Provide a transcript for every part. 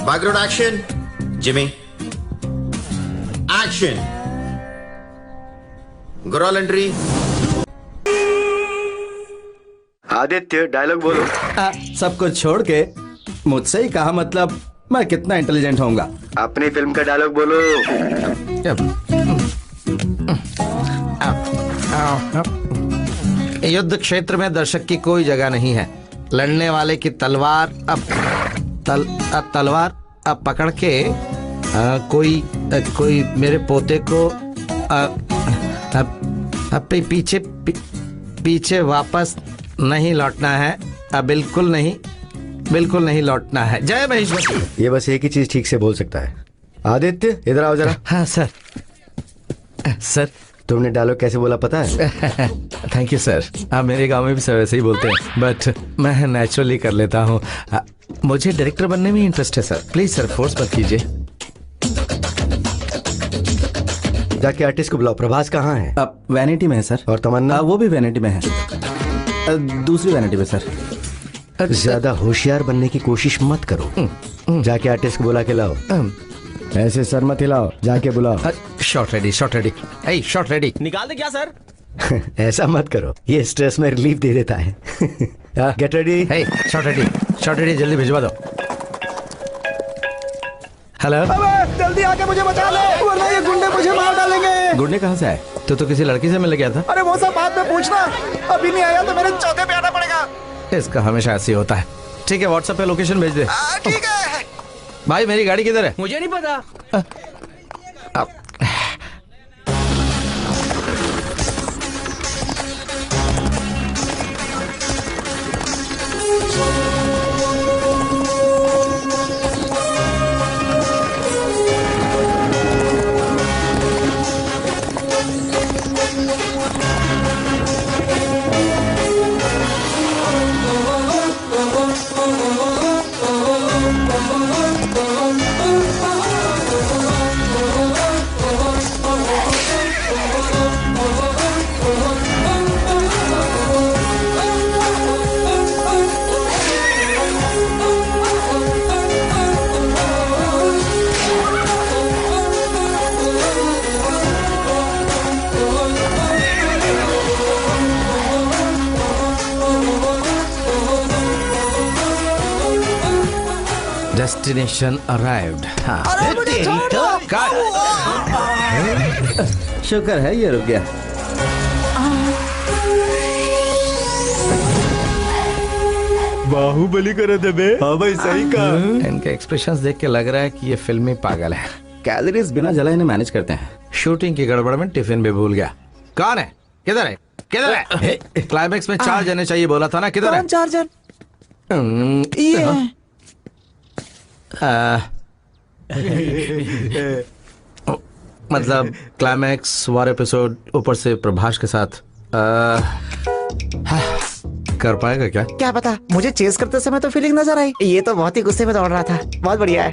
Background action. Jimmy action. Goral entry. Aditya dialogue बोलो। सब कुछ छोड़ के मुझसे ही कहा, मतलब मैं कितना इंटेलिजेंट होऊंगा। अपनी फिल्म का डायलॉग बोलो। युद्ध क्षेत्र में दर्शक की कोई जगह नहीं है। लड़ने वाले की तलवार तलवार पकड़ के कोई मेरे पोते को पीछे वापस नहीं लौटना है। बिल्कुल नहीं लौटना है। जय महेश्वरी। ये बस एक ही चीज ठीक से बोल सकता है। आदित्य इधर आओ जरा। हाँ सर तुमने डायलॉग कैसे बोला पता है? Thank you sir. मेरे गांव में भी सब ऐसे ही बोलते हैं, बट मैं नेचुरली कर लेता हूँ। मुझे डायरेक्टर बनने में इंटरेस्ट है सर। प्लीज सर फोर्स मत कीजिए। जाके आर्टिस्ट को बुलाओ। प्रभास कहाँ है? अब वैनिटी में है सर। और तमन्ना? वो भी वैनिटी में है। दूसरी वैनिटी में सर। ज्यादा होशियार बनने की कोशिश मत करो। जाके आर्टिस्ट को बुला के लाओ। ऐसे सर मत हिलाओ, जाके बुलाओ। Shot ready. Shot ready. निकाल दे क्या सर? ऐसा मत करो, ये स्ट्रेस में रिलीफ दे देता है। Get ready. शॉट रेडी जल्दी भिजवा दो। हेलो। जल्दी आके मुझे बचा ले, वरना ये गुंडे मुझे मार डालेंगे। गुंडे कहाँ से आए? तो किसी लड़की से मिल गया था? अरे वो सब बाद में पूछना, अभी नहीं आया तो मेरे चौथे पे आना पड़ेगा। इसका हमेशा ऐसे ही होता है। ठीक है, व्हाट्सएप पे लोकेशन भेज दे। ठीक है। भाई मेरी गाड़ी किधर है? मुझे नहीं पता। Destination arrived. शुक्र है ये रुक गया। बाहुबली करे थे बे। हाँ भाई सही कहा। इनके एक्सप्रेशंस देख के लग रहा है कि ये फिल्मी पागल है। कैलोरीज बिना जलाए इन्हें मैनेज करते हैं। शूटिंग की गड़बड़ में टिफिन भी भूल गया। कौन है? किधर है? क्लाइमेक्स में 4 जने चाहिए बोला था ना, किधर है? 4 जन। ये मतलब क्लाइमैक्स वार एपिसोड ऊपर से प्रभास के साथ कर पाएगा क्या? क्या पता, मुझे चेस करते समय तो फीलिंग नजर आई। ये तो बहुत ही गुस्से में दौड़ रहा था। बहुत बढ़िया है।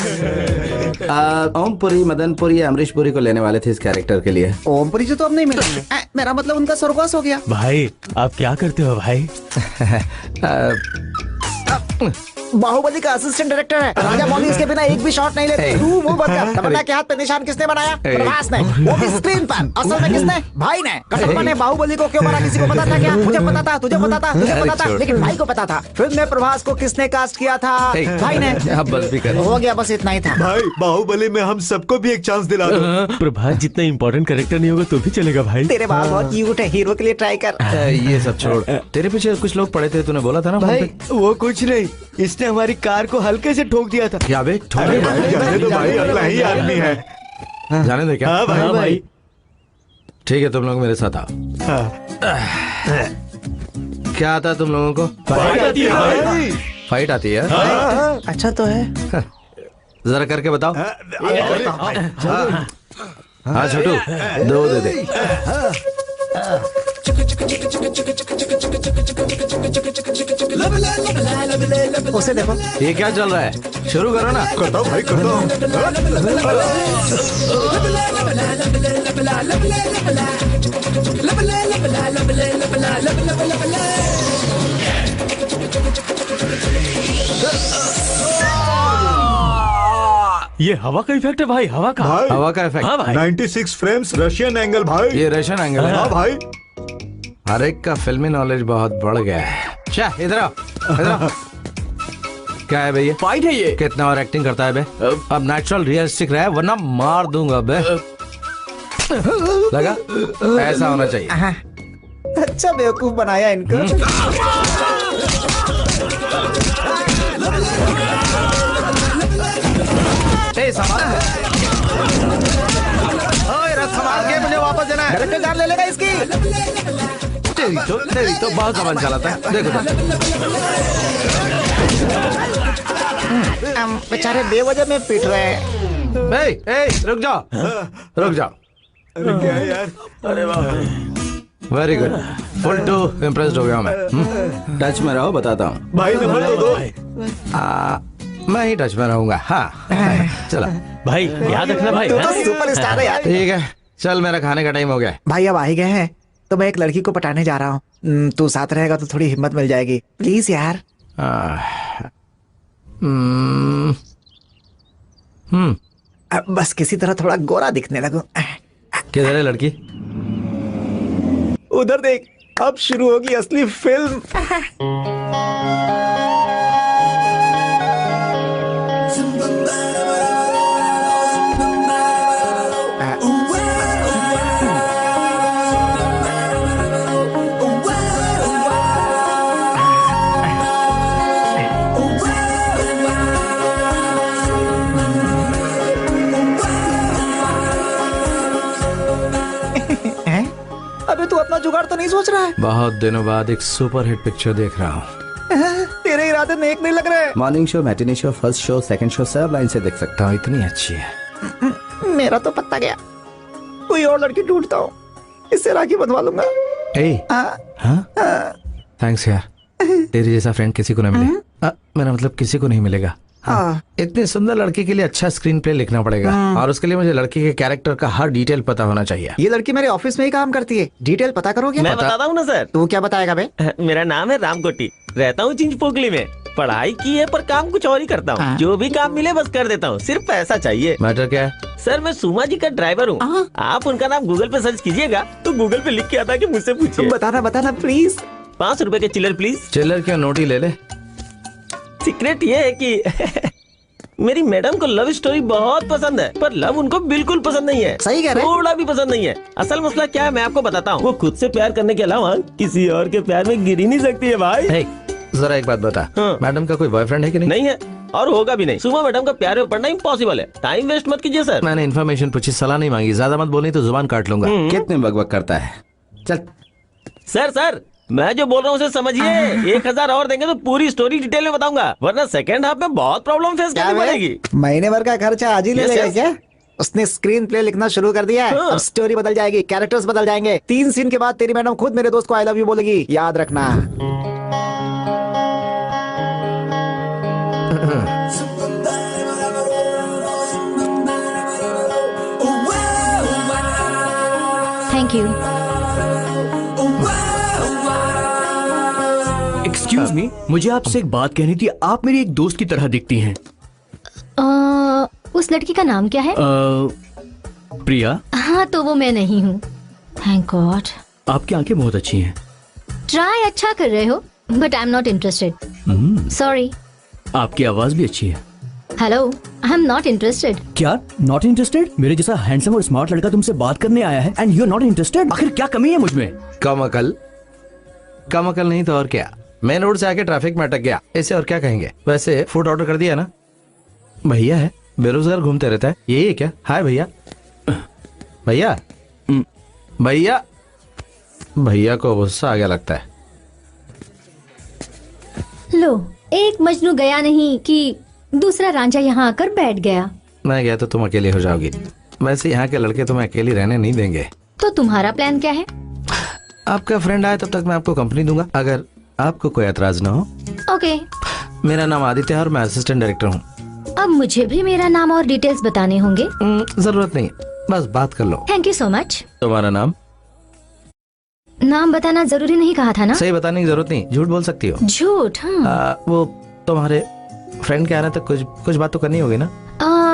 ओमपुरी, मदनपुरी, अमरीशपुरी को लेने वाले थे इस कैरेक्टर के लिए। ओमपुरी जी तो अब नहीं मिलेंगे। मेरा मतलब उनका स्वर्गवास हो गया। भाई आप क्या करते हो भाई? बाहुबली का असिस्टेंट डायरेक्टर है। राजा मौली इसके बिना एक भी शॉट नहीं लेते। तू मुंह बंद कर। तमन्ना के हाथ पे निशान किसने बनाया? प्रभास ने, वो भी स्क्रीन पर। असल में किसने? भाई ने। कटप्पा ने बाहुबली को क्यों मारा किसी को पता था क्या? मुझे पता था, तुझे पता था, तुझे पता था, लेकिन भाई को पता था। फिल्म में प्रभास को किसने कास्ट किया था? भाई ने। अब बस भी कर। हो गया, बस इतना ही था। भाई बाहुबली में हम सबको भी एक चांस दिला दो। प्रभास जितना इम्पोर्टेंट कैरेक्टर नहीं होगा तो भी चलेगा भाई। तेरे बाल बहुत क्यूट है, हीरो के लिए ट्राई कर। ये सब छोड़, तेरे पीछे कुछ लोग पड़े थे, तूने बोला था ना भाई वो कुछ नहीं, इसने हमारी कार को हल्के से ठोक दिया था। क्या बे? अरे भाई जाने दो भाई, अपना ही आदमी है। जाने दे क्या? हाँ भाई। ठीक है, तुम लोग मेरे साथ आओ। क्या आता है तुम लोगों को? फाइट आती है भाई। फाइट आती है? अच्छा तो है। जरा करके बताओ। हाँ छोटू, दो दे दे। उसे देखो। ये क्या चल रहा है? शुरू करो ना। करता हूँ भाई, करता हूँ। ये हवा का इफेक्ट है भाई, हवा का। भाई हवा का इफेक्ट। हाँ भाई। 96 फ्रेम्स रशियन एंगल भाई। ये रशियन एंगल है। हाँ भाई। हर एक का फिल्मी नॉलेज बहुत बढ़ गया है। क्या इधर आओ, इधर आओ। क्या है भैया? फाइट है ये। कितना और एक्टिंग करता है बे? अब नेचुरल रियलिस्टिक रहे वरना मार दूंगा बे। लगा? ऐसा होना चाहिए। अच्छा बेवकूफ बनाया इनको। संभाल के मुझे वापस देना है। डायरेक्टर जान ले लेगा इसकी। तेरी तो बहुत जबान चलाता है। देखो बेचारे बेवजह में पीट रहे हैं। रुक जाओ, रुक जाओ। क्या है यार? अरे वाह। Very good, full to impressed हो गया मैं। टच में रहो, बताता हूँ। भाई नंबर दो दो। मैं ही टच में रहूंगा। हाँ चलो भाई याद रखना भाई। तू तो सुपर स्टार है यार। ठीक है, चल मेरा खाने का टाइम हो गया। भाई अब आ ही गए हैं तो मैं एक लड़की को पटाने जा रहा हूँ। तू साथ रहेगा तो थोड़ी हिम्मत मिल जाएगी, प्लीज यार। बस किसी तरह थोड़ा गोरा दिखने लगूं। किधर है लड़की? उधर देख, अब शुरू होगी असली फिल्म। अबे तू अपना जुगाड़ तो नहीं सोच रहा है? बहुत दिनों बाद एक सुपर हिट पिक्चर देख रहा हूँ। तेरे इरादे नेक नहीं लग रहे। Morning show, matinee show, first show, second show सब लाइन से देख सकता हूँ। इतनी अच्छी है। मेरा तो पत्ता गया। कोई और लड़की ढूंढता हूँ, इससे राखी बंधवा लूंगा। थैंक्स यार, तेरी जैसा फ्रेंड किसी को नहीं मिले। मेरा मतलब किसी को नहीं मिलेगा। इतनी सुंदर लड़की के लिए अच्छा स्क्रीन प्ले लिखना पड़ेगा और उसके लिए मुझे लड़की के कैरेक्टर का हर डिटेल पता होना चाहिए। ये लड़की मेरे ऑफिस में ही काम करती है, डिटेल पता करोगे? मैं बताता हूँ ना सर। तू क्या बताएगा बे? मेरा नाम है रामकोटी, रहता हूँ चिंचपोकली में। पढ़ाई की है पर काम कुछ और ही करता हूँ। जो भी काम मिले बस कर देता हूँ, सिर्फ पैसा चाहिए। मैटर क्या है? सर मैं सुमा जी का ड्राइवर हूँ। आप उनका नाम गूगल पे सर्च कीजिएगा तो गूगल पे लिख के आता है कि मुझसे पूछिए। बताना बताना प्लीज। 5 रुपए के चिल्लर प्लीज। चिल्लर क्या, नोट ही ले ले। सीक्रेट ये है कि मेरी मैडम को लव स्टोरी बहुत पसंद है पर लव उनको बिल्कुल पसंद नहीं है। सही कह रहे हैं। थोड़ा भी पसंद नहीं है। असल मसला क्या है मैं आपको बताता हूँ। वो खुद से प्यार करने के अलावा किसी और के प्यार में गिर ही नहीं सकती है भाई। जरा एक बात बता, मैडम का कोई बॉयफ्रेंड है कि नहीं? नहीं है और होगा भी नहीं। सुमा मैडम का प्यार में पड़ना इम्पॉसिबल है। टाइम वेस्ट मत कीजिए सर। मैंने इन्फॉर्मेशन पूछी, सलाह नहीं मांगी। ज्यादा मत बोलनी तो जुबान काट लूंगा। कितने बकबक करता है? चल सर मैं जो बोल रहा हूँ उसे समझिए। 1000 और देंगे तो पूरी स्टोरी डिटेल में बताऊंगा, वरना सेकंड हाफ में बहुत प्रॉब्लम फेस करनी पड़ेगी। महीने भर का खर्चा आज ही ले लेगा क्या? उसने स्क्रीन प्ले लिखना शुरू कर दिया है। अब स्टोरी बदल जाएगी, कैरेक्टर्स बदल जाएंगे। 3 सीन के बाद तेरी मैडम खुद मेरे दोस्त को आई लव यू बोलेगी, याद रखना। Thank you. एक्सक्यूज मी, मुझे आपसे एक बात कहनी थी। आप मेरी एक दोस्त की तरह दिखती हैं। उस लड़की का नाम क्या है? प्रिया। हाँ तो वो मैं नहीं हूँ। Thank God. आपकी आंखें बहुत अच्छी हैं। ट्राई अच्छा कर रहे हो but I am not interested, sorry. आपकी आवाज भी अच्छी है। Hello, I am not interested. क्या नॉट इंटरेस्टेड? मेरे जैसा हैंडसम और स्मार्ट लड़का तुमसे बात करने आया है and you are not interested? आखिर क्या कमी है मुझमें? कम अकल नहीं तो और क्या। मेन रोड से आके ट्रैफिक में अटक गया, इसे और क्या कहेंगे। वैसे फूड ऑर्डर कर दिया ना? भैया है, बेरोजगार घूमते रहता है, यही है क्या? हाय भैया। भैया भैया भैया को गुस्सा आ गया लगता है। लो, एक मजनू गया नहीं कि दूसरा रांझा यहाँ आकर बैठ गया। मैं गया तो तुम अकेली हो जाओगी। वैसे यहाँ के लड़के तुम्हें अकेली रहने नहीं देंगे। तो तुम्हारा प्लान क्या है? आपका फ्रेंड आए तब तक मैं आपको कंपनी दूंगा, अगर आपको कोई एतराज ना हो। ओके। मेरा नाम आदित्य है और मैं असिस्टेंट डायरेक्टर हूँ। अब मुझे भी मेरा नाम और डिटेल्स बताने होंगे? जरूरत नहीं, बस बात कर लो। Thank you so much. तुम्हारा नाम? नाम बताना जरूरी नहीं कहा था ना? सही बताने की जरूरत नहीं, झूठ बोल सकती हो। झूठ? हाँ। वो तुम्हारे फ्रेंड के आने तक कुछ बात तो करनी होगी ना?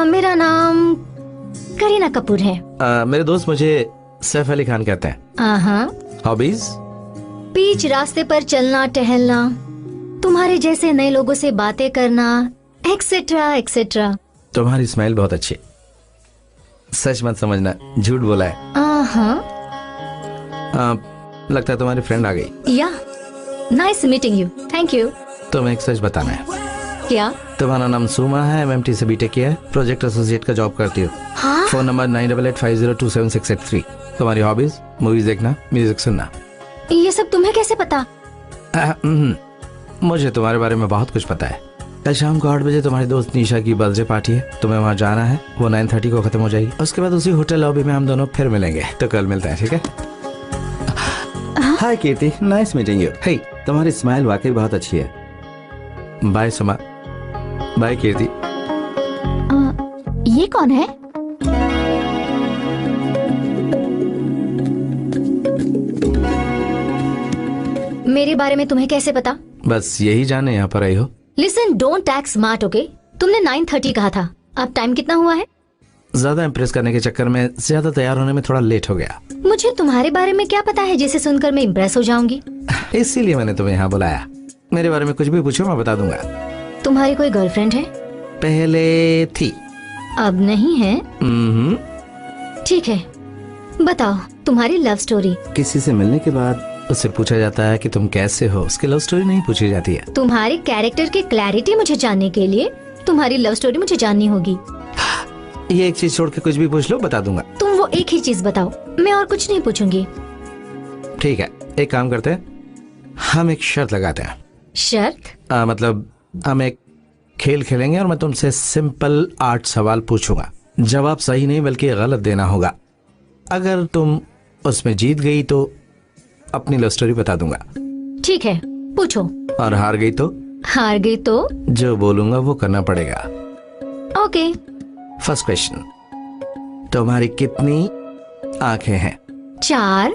मेरा नाम करीना कपूर है। मेरे दोस्त मुझे सैफ अली खान कहते हैं। हाँ। हॉबीज? बीच रास्ते पर चलना टहलना, तुम्हारे जैसे नए लोगों से बातें करना, एक्सेट्रा एक्सेट्रा। तुम्हारी स्माइल बहुत अच्छी। सच मत समझना, झूठ बोला है। लगता है तुम्हारी फ्रेंड आ गई। या, nice meeting you. Thank you. तुम्हें एक सच बताना है। क्या? तुम्हारा नाम सुमा है, एमएमटी से बीटेक किया है, प्रोजेक्ट एसोसिएट का जॉब करती हो। हाँ? Phone number 9885027683। तुम्हारी हॉबीज? मूवीज देखना, म्यूजिक सुनना। ये सब तुम्हें कैसे पता? मुझे तुम्हारे बारे में बहुत कुछ पता है। कल शाम को 8 बजे तुम्हारी दोस्त निशा की बर्थडे पार्टी है, तुम्हें वहाँ जाना है। वो 9:30 को खत्म हो जाएगी। उसके बाद उसी होटल लॉबी में हम दोनों फिर मिलेंगे। तो कल मिलते हैं, ठीक है? हाय कीर्ति, नाइस मीटिंग यू। हे, तुम्हारी स्माइल वाकई बहुत अच्छी है। बाय सुमा। बाय कीर्ति। ये कौन है? मेरे बारे में तुम्हें कैसे पता? बस यही जाने यहाँ पर आई हो। Listen, don't act smart, okay? तुमने 9:30 कहा था, अब टाइम कितना हुआ है? ज्यादा इम्प्रेस करने के चक्कर में ज्यादा तैयार होने में थोड़ा लेट हो गया। मुझे तुम्हारे बारे में क्या पता है जिसे सुनकर मैं इम्प्रेस हो जाऊंगी? इसीलिए मैंने तुम्हें यहाँ बुलाया। मेरे बारे में कुछ भी पूछो, मैं बता दूंगा। तुम्हारी कोई गर्लफ्रेंड है? पहले थी, अब नहीं है। ठीक है, बताओ तुम्हारी लव स्टोरी। किसी से मिलने के बाद उससे पूछा जाता है कि तुम कैसे हो, उसकी लव स्टोरी नहीं पूछी जाती है। तुम्हारे कैरेक्टर की क्लैरिटी मुझे जानने के लिए तुम्हारी लव स्टोरी मुझे जाननी होगी। ये एक चीज छोड़ के कुछ भी पूछ लो, बता दूंगा। तुम वो एक ही चीज बताओ, मैं और कुछ नहीं पूछूंगी। ठीक है, एक काम करते हैं, हम एक शर्त लगाते हैं। शर्त? मतलब हम एक खेल खेलेंगे और मैं तुमसे सिंपल 8 सवाल पूछूंगा। जवाब सही नहीं बल्कि गलत देना होगा। अगर तुम उसमें जीत गई तो अपनी लव स्टोरी बता दूंगा। ठीक है, पूछो। और हार गई तो? हार गई तो जो बोलूंगा वो करना पड़ेगा। ओके। फर्स्ट क्वेश्चन, तुम्हारी कितनी आंखें हैं? 4।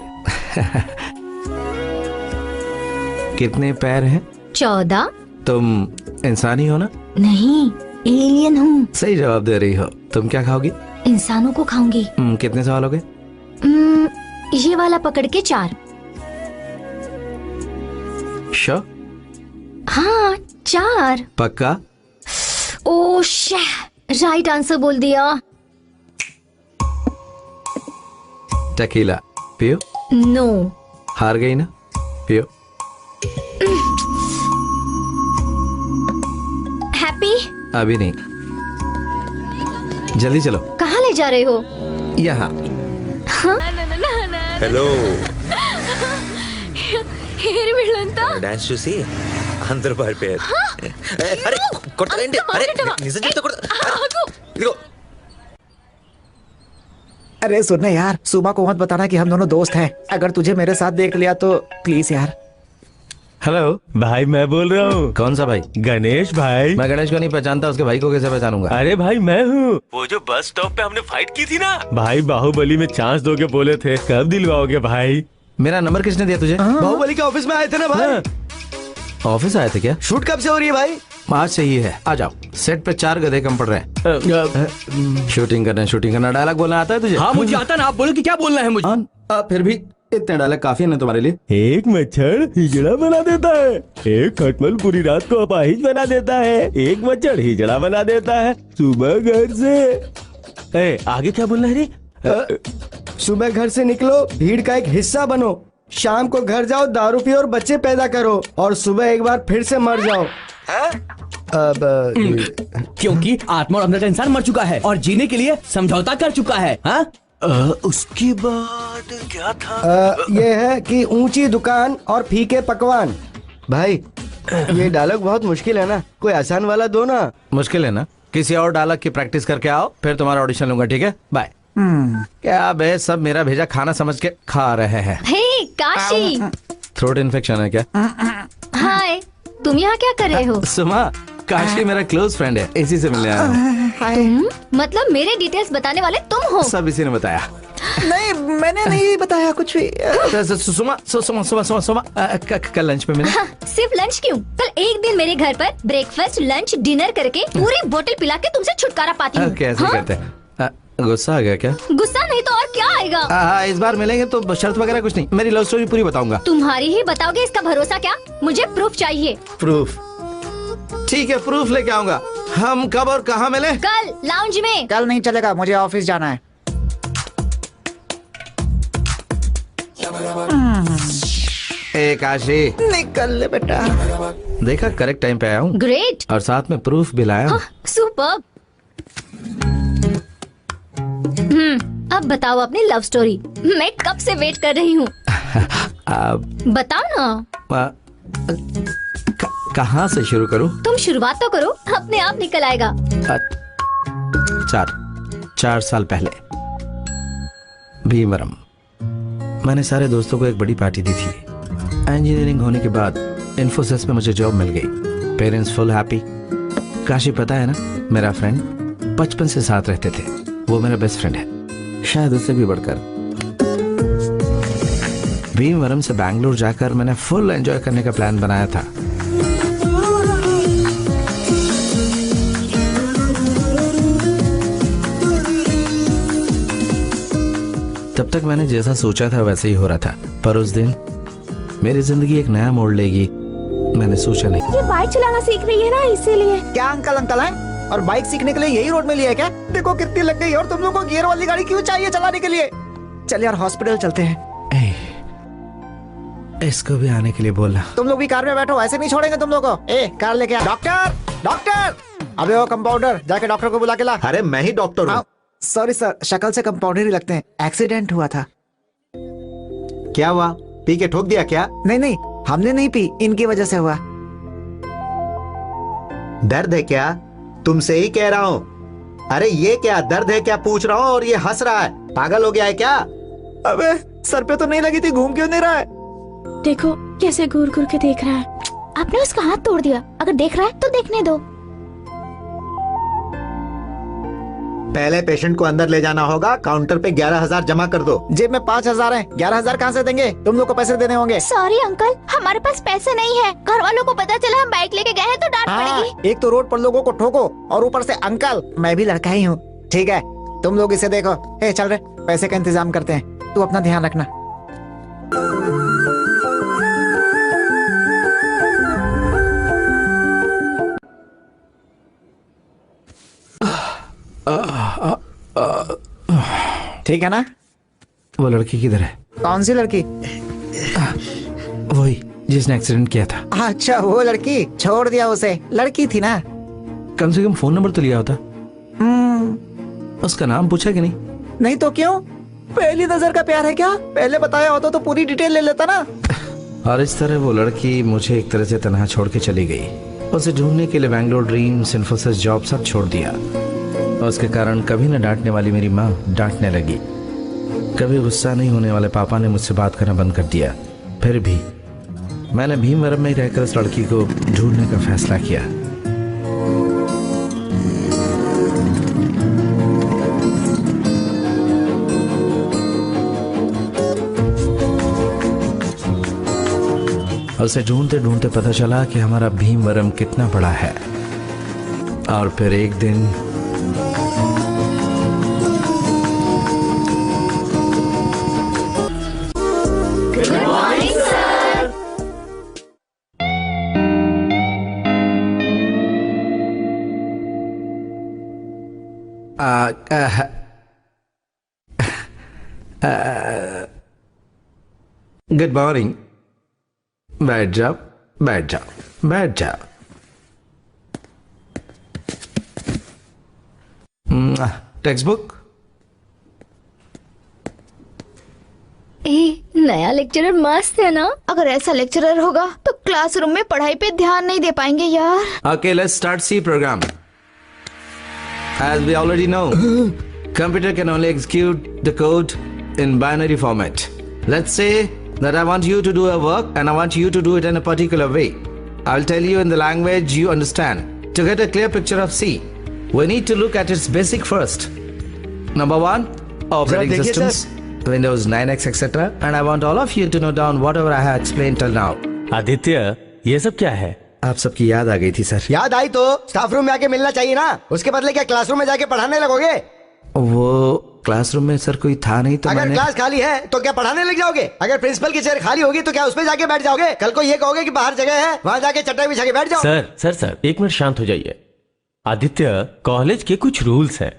कितने पैर हैं? 14। तुम इंसानी हो ना? नहीं, एलियन हूँ। सही जवाब दे रही हो। तुम क्या खाओगी? इंसानों को खाऊंगी। कितने सवाल हो गए? ये वाला पकड़ के 4। श्योर? हाँ, 4। पक्का? ओ शे, राइट आंसर बोल दिया। टकीला पियो? नो। हार गई ना? पियो। हैप्पी? अभी नहीं, जल्दी चलो। कहाँ ले जा रहे हो? यहाँ। हेलो, ಹೇರಿ ಬೀಳಂತ డాన్స్ చూసి అందరూ పారిపోయారు. అరే కొట్టండి, అరే నిజం చెప్తా కొడతా. ఇదిగో. अरे सुनना यार, सुमा को मत बताना कि हम दोनों दोस्त हैं। अगर तुझे मेरे साथ देख लिया तो प्लीज यार। हेलो भाई, मैं बोल रहा हूँ। कौन सा भाई? गणेश भाई। मैं गणेश को नहीं पहचानता, उसके भाई को कैसे पहचानूंगा? अरे भाई मैं हूँ, वो जो बस स्टॉप पे हमने फाइट की थी ना। भाई बाहुबली में चांस दोगे बोले थे, कब दिलवाओगे भाई? मेरा नंबर किसने दिया तुझे? बाहुबली के ऑफिस में आए थे ना भाई। ऑफिस आए थे क्या? शूट कब से हो रही है भाई? आज से ही है, आ जाओ। सेट पे 4 गधे कम पड़ रहे हैं। शूटिंग करना, डायलॉग बोलना आता है तुझे? हाँ मुझे आता ना, आप बोलो कि क्या बोलना है मुझे। फिर भी इतने डायलॉग काफी है ना तुम्हारे लिए? एक मच्छर हिजड़ा बना देता है, एक खटमल पूरी रात को अपाहिज बना देता है, एक मच्छर हिजड़ा बना देता है। सुबह घर से आगे क्या बोलना है रे? सुबह घर से निकलो, भीड़ का एक हिस्सा बनो, शाम को घर जाओ, दारू पियो और बच्चे पैदा करो, और सुबह एक बार फिर से मर जाओ। अब क्योंकि आत्मा और अंदर का इंसान मर चुका है और जीने के लिए समझौता कर चुका है। हाँ? उसके बाद क्या था? ये है कि ऊंची दुकान और फीके पकवान। भाई ये डायलॉग बहुत मुश्किल है ना, कोई आसान वाला दो ना। मुश्किल है ना? किसी और डायलॉग की प्रैक्टिस करके आओ, फिर तुम्हारा ऑडिशन लूंगा, ठीक है? बाय। क्या बे, सब मेरा भेजा खाना समझ के खा रहे हैं। हे काशी। थ्रोट इन्फेक्शन है क्या? हाय, तुम यहाँ क्या कर रहे हो? सुमा, काशी मेरा क्लोज फ्रेंड है, इसी से मिलने आया हूँ। तुम मतलब मेरे डिटेल्स बताने वाले तुम हो? सब इसी ने बताया। नहीं, मैंने नहीं बताया कुछ भी। सुमा कल लंच पे मिले। हाँ, सिर्फ लंच क्यों, कल एक दिन मेरे घर पर ब्रेकफास्ट लंच डिनर करके पूरी बोतल पिला के तुमसे छुटकारा पाती हूँ। कैसे करते हैं? गुस्सा आ गया क्या? गुस्सा नहीं तो और क्या आएगा? इस बार मिलेंगे तो शर्त वगैरह कुछ नहीं, मेरी लव स्टोरी पूरी बताऊंगा। तुम्हारी ही बताओगे, इसका भरोसा क्या? मुझे प्रूफ चाहिए। प्रूफ? ठीक है, प्रूफ लेके आऊंगा। हम कब और कहाँ मिले? कल लाउंज में। कल नहीं चलेगा, मुझे ऑफिस जाना है। काशी निकल ले बेटा। देखा, करेक्ट टाइम पे आया हूँ। ग्रेट। और साथ में प्रूफ भी लाया हूँ। सुपर्ब। अब बताओ अपनी लव स्टोरी, मैं कब से वेट कर रही हूँ। बताओ ना। कहाँ से शुरू करूँ? तुम शुरुआत तो करो, अपने आप निकल आएगा। 4 साल पहले भीमवरम, मैंने सारे दोस्तों को एक बड़ी पार्टी दी थी। इंजीनियरिंग होने के बाद इन्फोसिस में मुझे जॉब मिल गई। Parents full happy. काशी पता है ना, मेरा फ्रेंड बचपन से साथ रहते थे, वो मेरा बेस्ट फ्रेंड है, शायद उससे भी बढ़कर। भीमवरम से बैंगलोर जाकर मैंने फुल एंजॉय करने का प्लान बनाया था। तब तक मैंने जैसा सोचा था वैसे ही हो रहा था, पर उस दिन मेरी जिंदगी एक नया मोड़ लेगी, मैंने सोचा नहीं। ये बाइक चलाना सीख रही है ना, इसीलिए। क्या अंकल है? और बाइक सीखने के लिए यही रोड में लिया है क्या? देखो कितनी लग गई, और तुम लोग को गियर वाली गाड़ी क्यों चाहिए चलाने के लिए? चल यार, हॉस्पिटल चलते हैं। इसको भी आने के लिए बोलना। तुम लोग भी कार में बैठो, ऐसे नहीं छोड़ेंगे तुम लोग को। कार लेके आ। डॉक्टर। अबे वो कंपाउंडर, जाके डॉक्टर को बुला के ला। अरे मैं ही डॉक्टर हूँ। सॉरी सर, शक्ल से कंपाउंडर ही लगते हैं। एक्सीडेंट हुआ था। क्या हुआ? पी के ठोक दिया क्या? नहीं, हमने नहीं पी, इनकी वजह से हुआ। दर्द है क्या? तुमसे ही कह रहा हूँ। अरे ये क्या दर्द है क्या पूछ रहा हूँ, और ये हंस रहा है। पागल हो गया है क्या? अबे सर पे तो नहीं लगी थी, घूम क्यों नहीं रहा है? देखो कैसे घूर घूर के देख रहा है। आपने उसका हाथ तोड़ दिया, अगर देख रहा है तो देखने दो। पहले पेशेंट को अंदर ले जाना होगा, काउंटर पे 11,000 जमा कर दो। जेब में 5,000 है, 11,000 कहाँ से देंगे? तुम लोग को पैसे देने होंगे। सॉरी अंकल, हमारे पास पैसे नहीं है। घर वालों को पता चला हम बाइक लेके गए हैं तो डांट पड़ेगी। एक तो रोड पर लोगों को ठोको, और ऊपर से अंकल। मैं भी लड़का ही हूँ, ठीक है? तुम लोग इसे देखो। चल रहे, पैसे का इंतजाम करते हैं, तू अपना ध्यान रखना। ठीक है ना? वो लड़की किधर है? कौन सी लड़की? वही जिसने एक्सीडेंट किया था। अच्छा वो लड़की, छोड़ दिया उसे, लड़की थी ना। कम से कम फोन नंबर तो लिया होता। उसका नाम पूछा कि नहीं? नहीं तो क्यों? पहली नजर का प्यार है क्या? पहले बताया होता तो पूरी डिटेल ले लेता ना। और इस तरह वो लड़की मुझे एक तरह से तन्हा छोड़ के चली गई। उसे ढूंढने के लिए बैंगलोर ड्रीम्स, इन्फोसिस जॉब सब छोड़ दिया। उसके कारण कभी न डांटने वाली मेरी माँ डांटने लगी, कभी गुस्सा नहीं होने वाले पापा ने मुझसे बात करना बंद कर दिया। फिर भी मैंने भीमवरम में रहकर उस लड़की को ढूंढने का फैसला किया। उसे ढूंढते ढूंढते पता चला कि हमारा भीमवरम कितना बड़ा है। और फिर एक दिन गुड मॉर्निंग। बैठ जाओ, बैठ जाओ, बैठ जाओ। Text book. नया लेक्चरर मस्त है ना? अगर ऐसा लेक्चरर होगा तो क्लासरूम में पढ़ाई पे ध्यान नहीं दे पाएंगे यार। Okay, let's start C program. As we already know, computer can only execute the code in binary format. Let's say that I want you to do a work and I want you to do it in a particular way. I'll tell you in the language you understand. To get a clear picture of C, we need to look at its basic first. Number 1, operating देखिए, systems, Windows 9X, etc. And I want all of you to note down whatever I have explained till now. Aditya, ये सब क्या है? आप सबकी याद आ गई थी सर। याद आई तो स्टाफ रूम में आके मिलना चाहिए ना, उसके बदले क्या क्लासरूम में जाके पढ़ाने लगोगे? वो क्लासरूम में सर कोई था नहीं तो अगर मैंने... क्लास खाली है तो क्या पढ़ाने लग जाओगे? अगर प्रिंसिपल की चेयर खाली होगी तो क्या उसमें जाके बैठ जाओगे? कल को ये कहोगे कि बाहर जगह है, वहां जाके चटाई बिछा के बैठ जाओ। सर, एक मिनट शांत हो जाइए। आदित्य, कॉलेज के कुछ रूल्स हैं,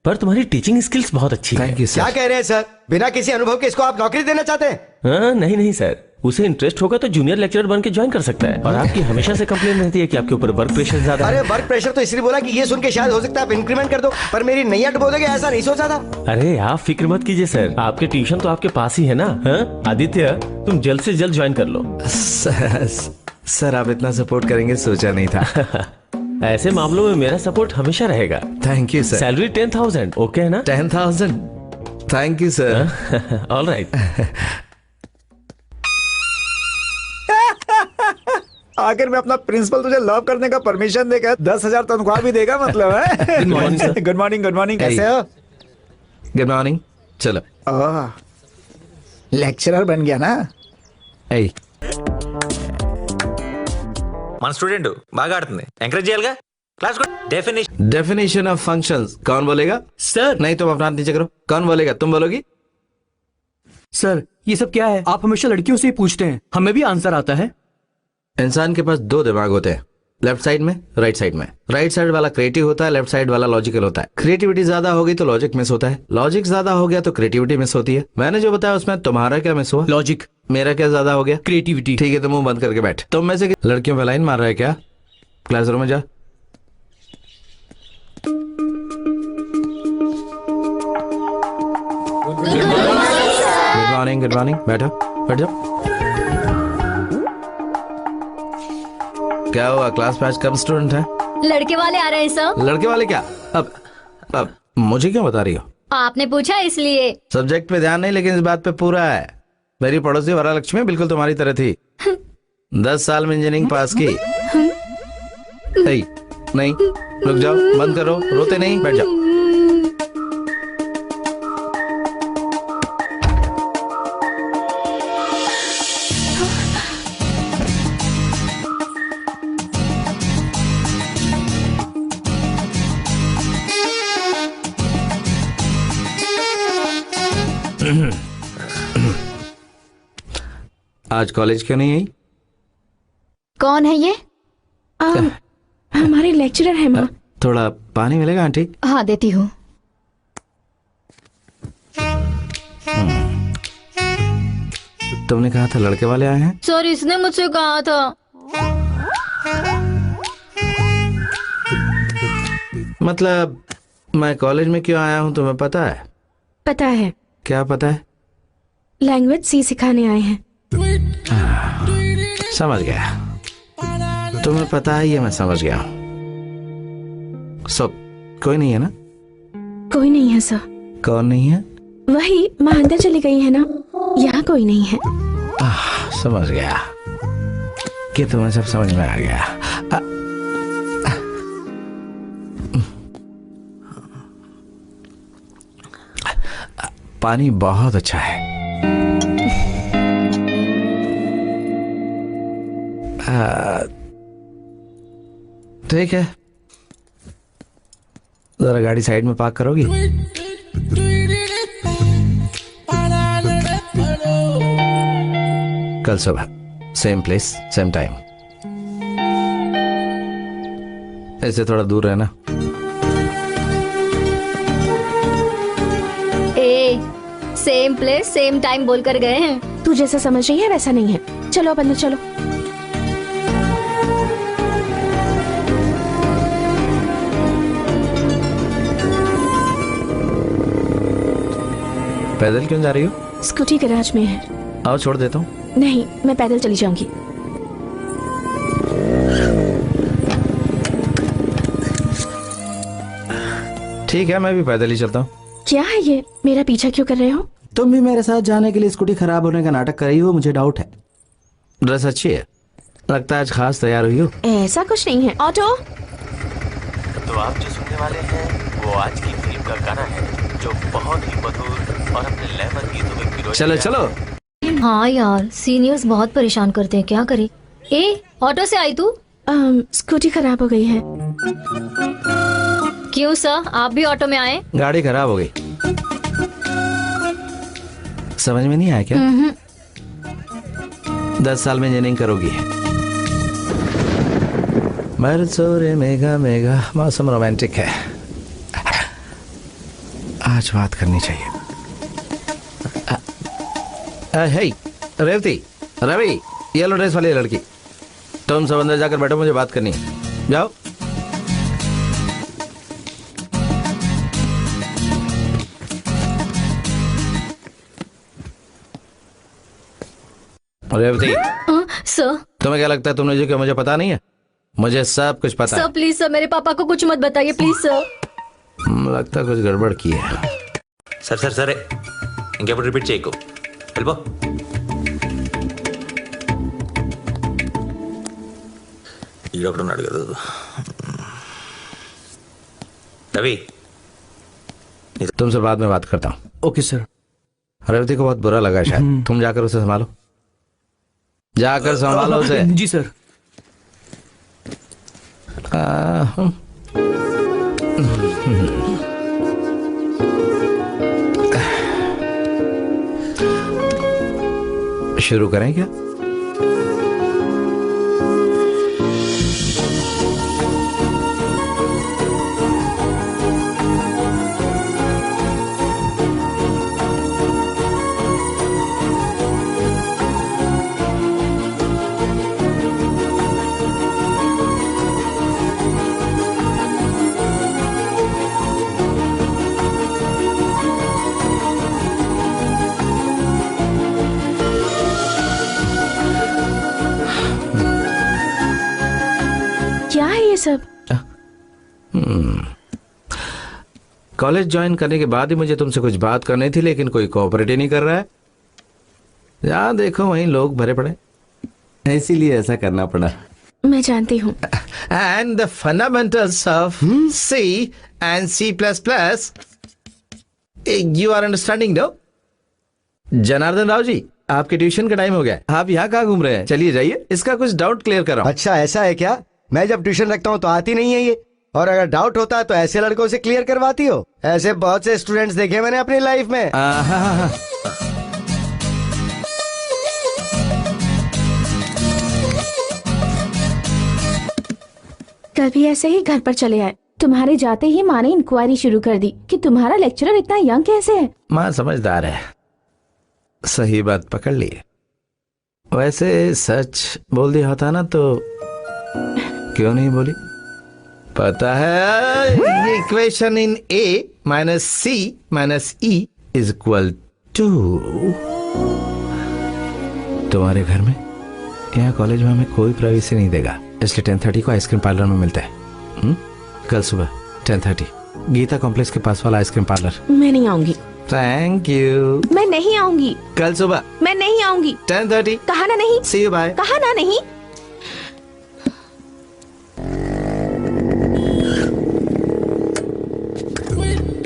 पर तुम्हारी टीचिंग स्किल्स बहुत अच्छी है। थैंक यू क्या सर। कह रहे हैं सर? बिना किसी अनुभव के इसको आप नौकरी देना चाहते हैं? हाँ, नहीं सर, उसे इंटरेस्ट होगा तो जूनियर लेक्चरर बन के ज्वाइन कर सकता है। और आपकी हमेशा से कंप्लेन रहती है कि आपके ऊपर वर्क प्रेशर ज्यादा है। अरे वर्क प्रेशर तो इसलिए बोला कि ये सुन के शायद हो सकता है आप इंक्रीमेंट कर दो, पर मेरी नैया डुबोगे ऐसा नहीं सोचा था। अरे आप फिक्र मत कीजिए सर, आपके ट्यूशन तो आपके पास ही है ना। हाँ? आदित्य, तुम जल्द से जल्द ज्वाइन कर लो। सर आप इतना सपोर्ट करेंगे सोचा नहीं था। ऐसे मामलों में मेरा सपोर्ट हमेशा रहेगा। Thank you sir. Salary 10,000 okay है ना? 10,000। Thank you sir. All right. आखिर में अपना प्रिंसिपल तुझे लव करने का परमिशन देगा, 10,000 तनख्वाह भी देगा मतलब है। Good morning sir. Good morning, good morning. कैसे हो? Good morning. चलो। लेक्चरर बन गया ना? Hey. మన స్టూడెంట్ బాగా ఆడుతుంది, ఎంకరేజ్ చేయాలిగా। క్లాస్ डेफिनेशन ऑफ फंक्शंस कौन बोलेगा? सर। नहीं तुम अपना हाथ नीचे करो। कौन बोलेगा? तुम बोलोगी? सर ये सब क्या है? आप हमेशा लड़कियों से ही पूछते हैं, हमें भी आंसर आता है। इंसान के पास दो दिमाग होते हैं, लेफ्ट साइड में, राइट साइड में। राइट साइड वाला क्रिएटिव होता है, लेफ्ट साइड वाला लॉजिकल होता है। क्रिएटिविटी ज्यादा होगी तो लॉजिक मिस होता है, लॉजिक ज्यादा हो गया तो क्रिएटिविटी मिस होती है। मैंने जो बताया उसमें तुम्हारा क्या मिस हुआ? लॉजिक। मेरा क्या ज्यादा हो गया? क्रिएटिविटी। ठीक है तो मुंह बंद करके बैठ। तुम में से लड़कियों पे लाइन मार रहा है क्या? क्लासरूम में जा। Good morning, good morning. बैठो, बैठ जाओ। क्या हुआ, क्लास में आज कम स्टूडेंट है? लड़के वाले आ रहे हैं सर। लड़के वाले क्या? अब मुझे क्यों बता रही हो? आपने पूछा इसलिए। सब्जेक्ट पे ध्यान नहीं, लेकिन इस बात पे पूरा है। मेरी पड़ोसी वरालक्ष्मी बिल्कुल तुम्हारी तरह थी। 10 साल में इंजीनियरिंग पास की। नहीं, रुक जाओ, बंद करो, रोते नहीं, बैठ जाओ। आज कॉलेज क्यों नहीं आई? कौन है ये? हमारे लेक्चरर है माँ। थोड़ा पानी मिलेगा आंटी? हाँ देती हूँ। तुमने कहा था लड़के वाले आए हैं? सर इसने मुझसे कहा था। मतलब मैं कॉलेज में क्यों आया हूँ तुम्हें पता है? पता है। क्या पता है? लैंग्वेज सी सिखाने आए हैं। समझ गया, तुम्हें पता है ये मैं समझ गया हूँ। सब कोई नहीं है ना? कोई नहीं है सर। कौन नहीं है? वही माँ अंदर चली गई है ना, यहाँ कोई नहीं है। समझ गया कि तुम्हें सब समझ में आ गया। पानी बहुत अच्छा है। ठीक है, जरा गाड़ी साइड में पार्क करोगी? कल सुबह सेम प्लेस सेम टाइम। ऐसे थोड़ा दूर रहना। सेम प्लेस सेम टाइम बोलकर गए हैं। तू जैसा समझ रही है वैसा नहीं है। चलो अब अंदर चलो। पैदल क्यों जा रही हो? स्कूटी गैराज में है। आओ छोड़ देता हूँ। नहीं, मैं पैदल चली जाऊंगी। ठीक है, मैं भी पैदल ही चलता हूँ। क्या है ये? मेरा पीछा क्यों कर रहे हो? तुम भी मेरे साथ जाने के लिए स्कूटी खराब होने का नाटक कर रही हो, मुझे डाउट है। ड्रेस अच्छी है, लगता है आज खास तैयार हुई हो। ऐसा कुछ नहीं है। ऑटो। तो आप जो सुनने वाले हैं वो आज की फिल्म का गाना है, जो बहुत ही मधुर और अपने लेबर गीतों में पिरो। चलो चलो। हाँ यार, सीनियर्स बहुत परेशान करते हैं, क्या करे। ए, ऑटो से आई तू? स्कूटी खराब हो गई है। क्यों सर, आप भी ऑटो में आए? गाड़ी खराब हो गई। समझ में नहीं आया क्या? 10 साल में इंजीनियरिंग करोगी। बरसोरे मेघा मेघा, मौसम रोमांटिक है। आज बात करनी चाहिए। हे रेवती, रवि, येलो ड्रेस वाली लड़की, तुम सब अंदर जाकर बैठो, मुझे बात करनी है। जाओ। रेवती, सर। तुम्हें क्या लगता है तुमने जो किया मुझे पता नहीं है? मुझे सब कुछ पता है। सर प्लीज सर, मेरे पापा को कुछ मत बताइए प्लीज सर। लगता है कुछ गड़बड़ की है। సరే ఇంకెప్పుడు రిపీట్ చేయకు, వెళ్ళిపో. ఈడొకడు ఉన్నాడు కదా रवि, तुमसे बाद में बात करता हूँ। Okay sir. रेवती को बहुत बुरा लगा शायद, तुम जाकर उसे संभालो, जाकर संभालो उसे। जी सर। शुरू करें क्या? सब कॉलेज ज्वाइन करने के बाद ही मुझे तुमसे कुछ बात करनी थी, लेकिन कोई कोऑपरेट ही नहीं कर रहा है। जहाँ देखो वहीं लोग भरे पड़े, इसीलिए ऐसा करना पड़ा। मैं जानती हूँ। And the fundamentals of C and C++, you are understanding no? Janardhan Rao ji, आपके ट्यूशन का टाइम हो गया, आप यहाँ कहाँ घूम रहे हैं? चलिए जाइए, इसका कुछ डाउट क्लियर कर रहा हूँ। अच्छा ऐसा है क्या? मैं जब ट्यूशन रखता हूँ तो आती नहीं है ये, और अगर डाउट होता है तो ऐसे लड़कों से क्लियर करवाती हो? ऐसे बहुत से स्टूडेंट्स देखे मैंने अपनी लाइफ में। कल भी ऐसे ही घर पर चले आए, तुम्हारे जाते ही माँ ने इंक्वायरी शुरू कर दी कि तुम्हारा लेक्चरर इतना यंग कैसे है। माँ समझदार है, सही बात पकड़ ली। वैसे सच बोल दिया होता ना तो क्यों नहीं बोली? पता है ये equation in A minus C minus E is equal to. तुम्हारे घर में, यहाँ कॉलेज में हमें कोई प्राइवेसी नहीं देगा, इसलिए 10:30 को आइसक्रीम पार्लर में मिलते हैं। कल सुबह 10:30 गीता कॉम्प्लेक्स के पास वाला आइसक्रीम पार्लर। मैं नहीं आऊंगी। Thank you. मैं नहीं आऊंगी। कल सुबह मैं नहीं आऊंगी। 10:30। कहा ना नहीं। सी यू बाय। कहा ना नहीं।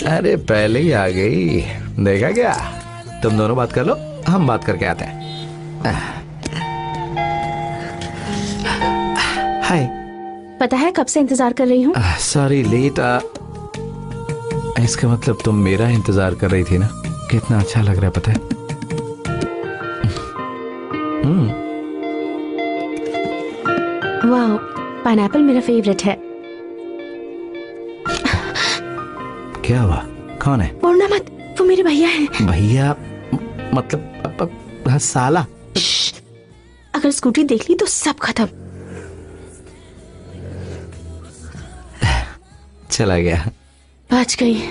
अरे पहले ही आ गई, देखा क्या? तुम दोनों बात कर लो, हम बात करके आते हैं। हाय। पता है कब से इंतजार कर रही हूँ? Sorry late. इसका मतलब तुम मेरा इंतजार कर रही थी ना? कितना अच्छा लग रहा है पता है? वाह, पाइनएप्पल मेरा फेवरेट है। क्या हुआ? कौन है? बोलना मत, वो मेरे भैया हैं। भैया मतलब साला? अगर स्कूटी देख ली तो सब खत्म। चला गया। बच गई।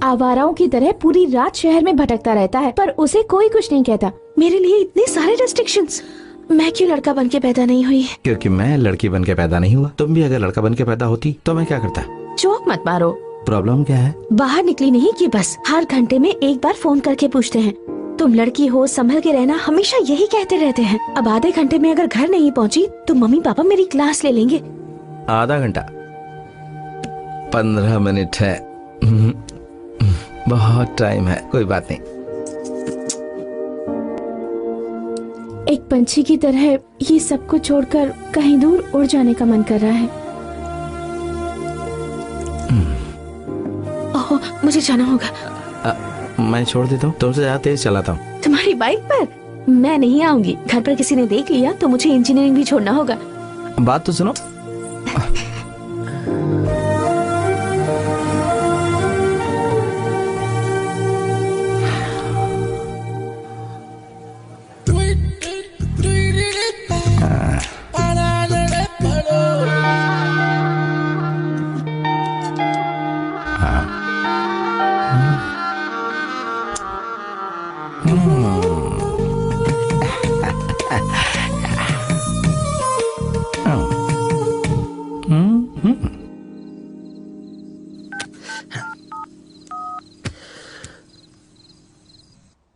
आवाराओं की तरह पूरी रात शहर में भटकता रहता है, पर उसे कोई कुछ नहीं कहता। मेरे लिए इतने सारे रेस्ट्रिक्शंस। मैं क्यों लड़का बन के पैदा नहीं हुई? क्योंकि मैं लड़की बन के पैदा नहीं हुआ। तुम भी अगर लड़का बन के पैदा होती तो मैं क्या करता? जोक मत मारो। प्रॉब्लम क्या है? बाहर निकली नहीं कि बस हर घंटे में एक बार फोन करके पूछते हैं, तुम लड़की हो, संभल के रहना, हमेशा यही कहते रहते हैं। अब आधे घंटे में अगर घर नहीं पहुंची तो मम्मी पापा मेरी क्लास ले लेंगे। आधा घंटा 15 मिनट है। बहुत टाइम है, कोई बात नहीं। एक पंछी की तरह ये सब कुछ छोड़कर कहीं दूर उड़ जाने का मन कर रहा है। ओह, मुझे जाना होगा। मैं छोड़ देता हूँ, तुमसे ज्यादा तेज चलाता हूँ। तुम्हारी बाइक पर? मैं नहीं आऊंगी। घर पर किसी ने देख लिया तो मुझे इंजीनियरिंग भी छोड़ना होगा। बात तो सुनो।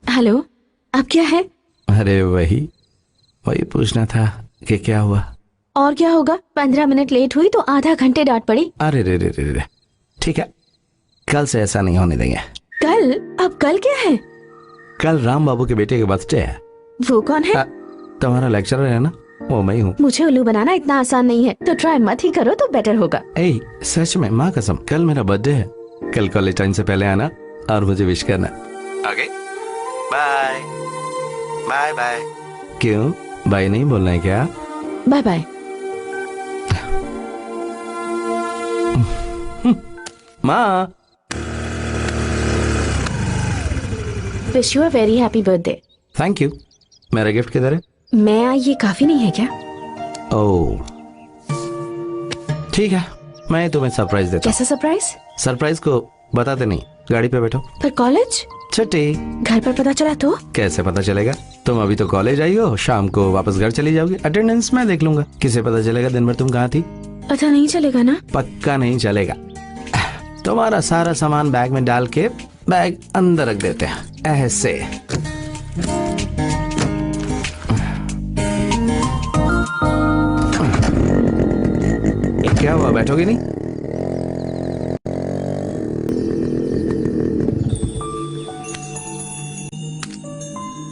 हेलो, अब क्या है? अरे वही पूछना था कि क्या हुआ। और क्या होगा? 15 मिनट लेट हुई तो आधा घंटे डांट पड़ी। अरे रे रे रे रे, ठीक है, कल से ऐसा नहीं होने देंगे। कल? अब कल क्या है? कल राम बाबू के बेटे के बर्थडे है। वो कौन है? तुम्हारा लेक्चरर है ना, वो मैं हूँ। मुझे उल्लू बनाना इतना आसान नहीं है, तो ट्राई मत ही करो तो बेटर होगा। ए, सच में, माँ कसम, कल मेरा बर्थडे है। कल कॉलेज टाइम से पहले आना और मुझे विश करना। Okay, bye bye bye. क्यों बाय नहीं बोलना है क्या? Bye bye. माँ, wish you a very happy birthday. Thank you. मेरा गिफ्ट किधर है? मैं आई, ये काफी नहीं है क्या? ओह ठीक है, मैं तुम्हें सरप्राइज देता हूँ। कैसा सरप्राइज? सरप्राइज को बताते नहीं, गाड़ी पे बैठो। पर कॉलेज? छुट्टी। घर पर पता चला तो? कैसे पता चलेगा? तुम अभी तो कॉलेज आई हो, शाम को वापस घर चली जाओगी। अटेंडेंस मैं देख लूंगा। किसे पता चलेगा दिन भर तुम कहाँ थी? पता नहीं चलेगा ना? पक्का नहीं चलेगा। तुम्हारा सारा सामान बैग में डाल के बैग अंदर रख देते हैं, ऐसे। क्या हुआ, बैठोगी नहीं?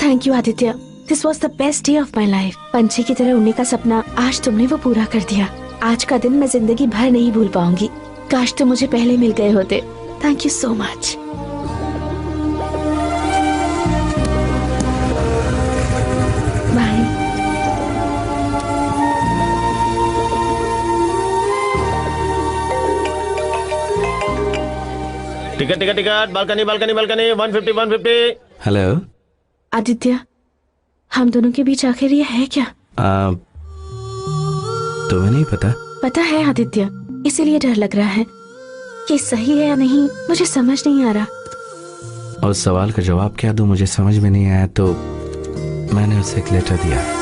Thank you Aditya, this was the best day of my life. पंछी की तरह उड़ने का सपना आज तुमने वो पूरा कर दिया। आज का दिन मैं जिंदगी भर नहीं भूल पाऊंगी। काश तुम मुझे पहले मिल गए होते। Thank you so much. Bye. Ticket ticket ticket, balcony balcony balcony, 150 150। Hello Aditya, हम दोनों के बीच आखिर ये है क्या? तुम्हें नहीं पता? पता है आदित्य, इसीलिए डर लग रहा है। ये सही है या नहीं मुझे समझ नहीं आ रहा। उस सवाल का जवाब क्या दूं मुझे समझ में नहीं आया, तो मैंने उसे एक लेटर दिया।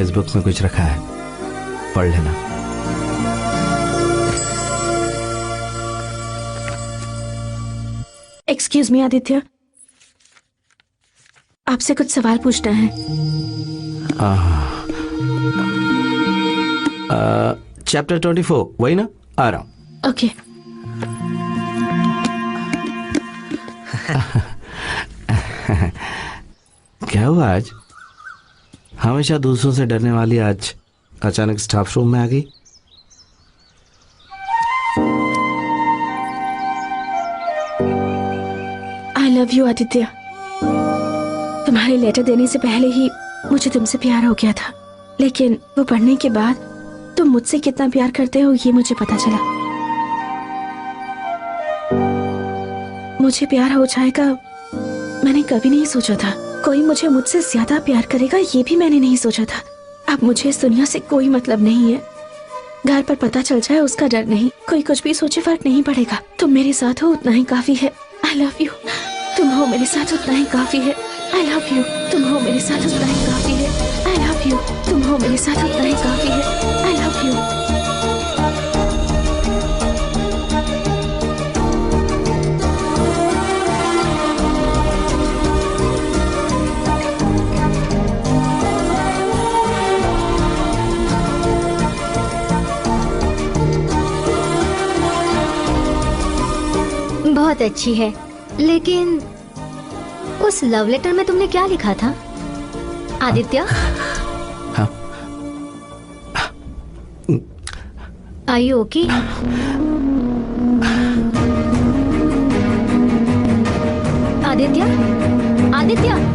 इस बुक में कुछ रखा है, पढ़ लेना। एक्सक्यूज मी आदित्य, आपसे कुछ सवाल पूछना है। चैप्टर 24 वही ना? आ रहा हूं। ओके। क्या हुआ आज? हमेशा दूसरों से डरने वाली आज अचानक स्टाफ रूम में आ गई। आई लव यू आदित्य। तुम्हारे लेटर देने से पहले ही मुझे तुमसे प्यार हो गया था, लेकिन वो पढ़ने के बाद तुम मुझसे कितना प्यार करते हो ये मुझे पता चला। मुझे प्यार हो जाएगा मैंने कभी नहीं सोचा था। कोई मुझे मुझसे ज्यादा प्यार करेगा ये भी मैंने नहीं सोचा था। अब मुझे इस दुनिया से कोई मतलब नहीं है। घर पर पता चल जाए उसका डर नहीं। कोई कुछ भी सोचे फर्क नहीं पड़ेगा। तुम मेरे साथ हो उतना ही काफी है। आई लव यू। तुम हो मेरे साथ उतना ही काफी है। आई लव यू। तुम हो मेरे साथ उतना ही काफी है। आई लव यू। तुम हो मेरे साथ उतना ही काफी है। आई लव यू। बहुत अच्छी है, लेकिन उस लव लेटर में तुमने क्या लिखा था Aditya? Are you okay? Aditya, Aditya,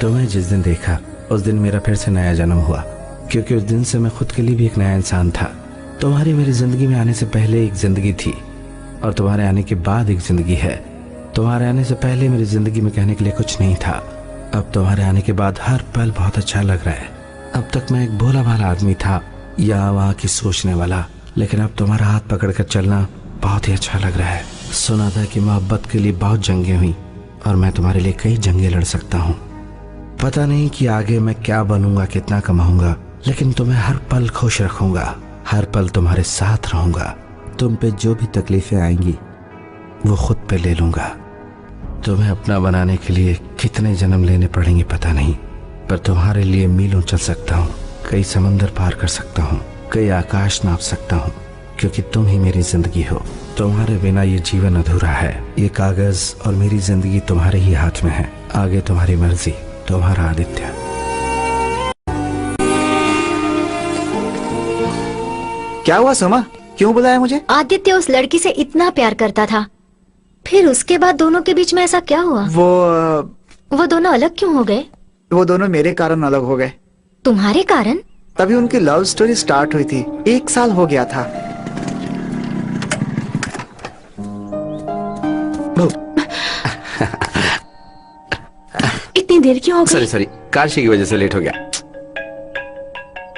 तुम्हें जिस दिन देखा उस दिन मेरा फिर से नया जन्म हुआ, क्योंकि उस दिन से मैं खुद के लिए भी एक नया इंसान था। तुम्हारी मेरी जिंदगी में आने से पहले एक जिंदगी थी और तुम्हारे आने के बाद एक जिंदगी है। तुम्हारे आने से पहले मेरी जिंदगी में कहने के लिए कुछ नहीं था। अब तुम्हारे आने के बाद हर पल बहुत अच्छा लग रहा है। अब तक मैं एक भोला भाला आदमी था, यहाँ वहाँ की सोचने वाला, लेकिन अब तुम्हारा हाथ पकड़कर चलना बहुत ही अच्छा लग रहा है। सुना था कि मोहब्बत के लिए बहुत जंगें हुई और मैं तुम्हारे लिए कई जंगें लड़ सकता हूँ। पता नहीं कि आगे मैं क्या बनूंगा, कितना कमाऊंगा, लेकिन तुम्हें हर पल खुश रखूंगा, हर पल तुम्हारे साथ रहूंगा। तुम पे जो भी तकलीफें आएंगी वो खुद पे ले लूंगा। तुम्हें अपना बनाने के लिए कितने जन्म लेने पड़ेंगे पता नहीं, पर तुम्हारे लिए मीलों चल सकता हूँ, कई समंदर पार कर सकता हूँ, कई आकाश नाप सकता हूँ, क्योंकि तुम ही मेरी जिंदगी हो। तुम्हारे बिना ये जीवन अधूरा है। ये कागज और मेरी जिंदगी तुम्हारे ही हाथ में है। आगे तुम्हारी मर्जी। तुम्हारा आदित्य। क्या हुआ सोमा, क्यों बुलाया मुझे? आदित्य उस लड़की से इतना प्यार करता था, फिर उसके बाद दोनों के बीच में ऐसा क्या हुआ? वो दोनों अलग क्यों हो गए? वो दोनों मेरे कारण अलग हो गए। तुम्हारे कारण? तभी उनकी लव स्टोरी स्टार्ट हुई थी। 1 साल हो गया था। इतनी देर क्यों हो गई? सॉरी, काशी की वजह से लेट हो गया।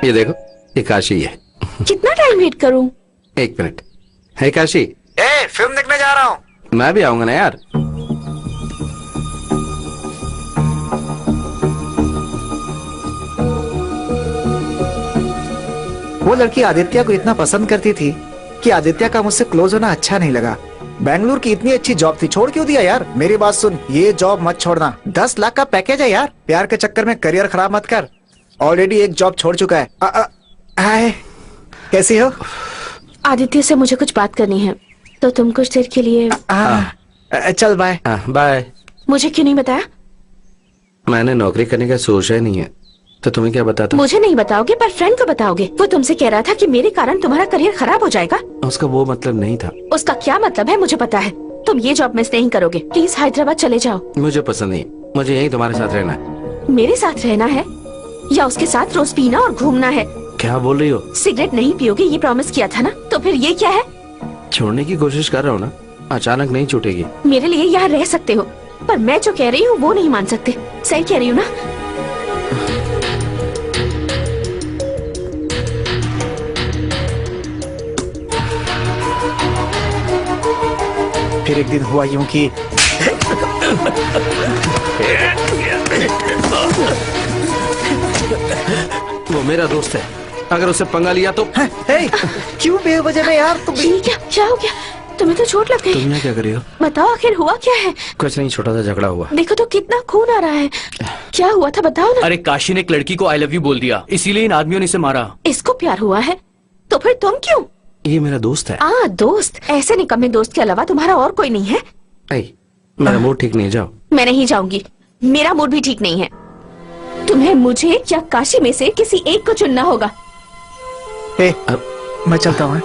ये देखो, ये काशी है। कितना टाइम वेट करूं? 1 मिनट। है काशी? फिल्म देखने जा रहा हूँ। मैं भी आऊंगा ना यार। वो लड़की आदित्य को इतना पसंद करती थी कि आदित्य का मुझसे क्लोज होना अच्छा नहीं लगा। बेंगलुरु की इतनी अच्छी जॉब थी, छोड़ क्यों दिया यार? मेरी बात सुन, ये जॉब मत छोड़ना। 10 लाख का पैकेज है यार। प्यार के चक्कर में करियर खराब मत कर। ऑलरेडी एक जॉब छोड़ चुका है। हाय, कैसी हो? आदित्य से मुझे कुछ बात करनी है, तो तुम कुछ देर के लिए चल बाय। बाय। मुझे क्यों नहीं बताया? मैंने नौकरी करने का सोचा ही नहीं है, तो तुम्हें क्या बताता? मुझे नहीं बताओगे पर फ्रेंड को बताओगे। वो तुमसे कह रहा था कि मेरे कारण तुम्हारा करियर खराब हो जाएगा। उसका वो मतलब नहीं था। उसका क्या मतलब है मुझे पता है। तुम ये जॉब मिस नहीं करोगे। प्लीज हैदराबाद चले जाओ। मुझे पसंद नहीं, मुझे यहीं तुम्हारे साथ रहना है। मेरे साथ रहना है या उसके साथ रोज पीना और घूमना है? क्या बोल रही हो? सिगरेट नहीं पियोगे ये प्रॉमिस किया था ना, तो फिर ये क्या है? छोड़ने की कोशिश कर रहा हूँ ना, अचानक नहीं छूटेगी। मेरे लिए यहाँ रह सकते हो, पर मैं जो कह रही हूँ वो नहीं मान सकते। सही कह रही हूँ ना? फिर एक दिन हुआ यूं कि वो मेरा दोस्त है, अगर उससे पंगा लिया तो। क्यों बेवजह में यार? तुम क्या हो गया? तुम्हें तो चोट लग गई। तुम यहाँ क्या कर रही हो? बताओ आखिर हुआ क्या है? कुछ नहीं, छोटा सा झगड़ा हुआ। देखो तो कितना खून आ रहा है। क्या हुआ था बताओ ना। अरे काशी ने एक लड़की को आई लव यू बोल दिया, इसीलिए इन आदमियों ने इसे मारा। इसको प्यार हुआ है तो फिर तुम क्यों? ये मेरा दोस्त है। दोस्त? ऐसे निकम्मे दोस्त के अलावा तुम्हारा और कोई नहीं है? मेरा मूड ठीक नहीं, जाओ। मैं नहीं जाऊंगी, मेरा मूड भी ठीक नहीं है। तुम्हें मुझे या काशी में से किसी एक को चुनना होगा। मैं चलता हूँ।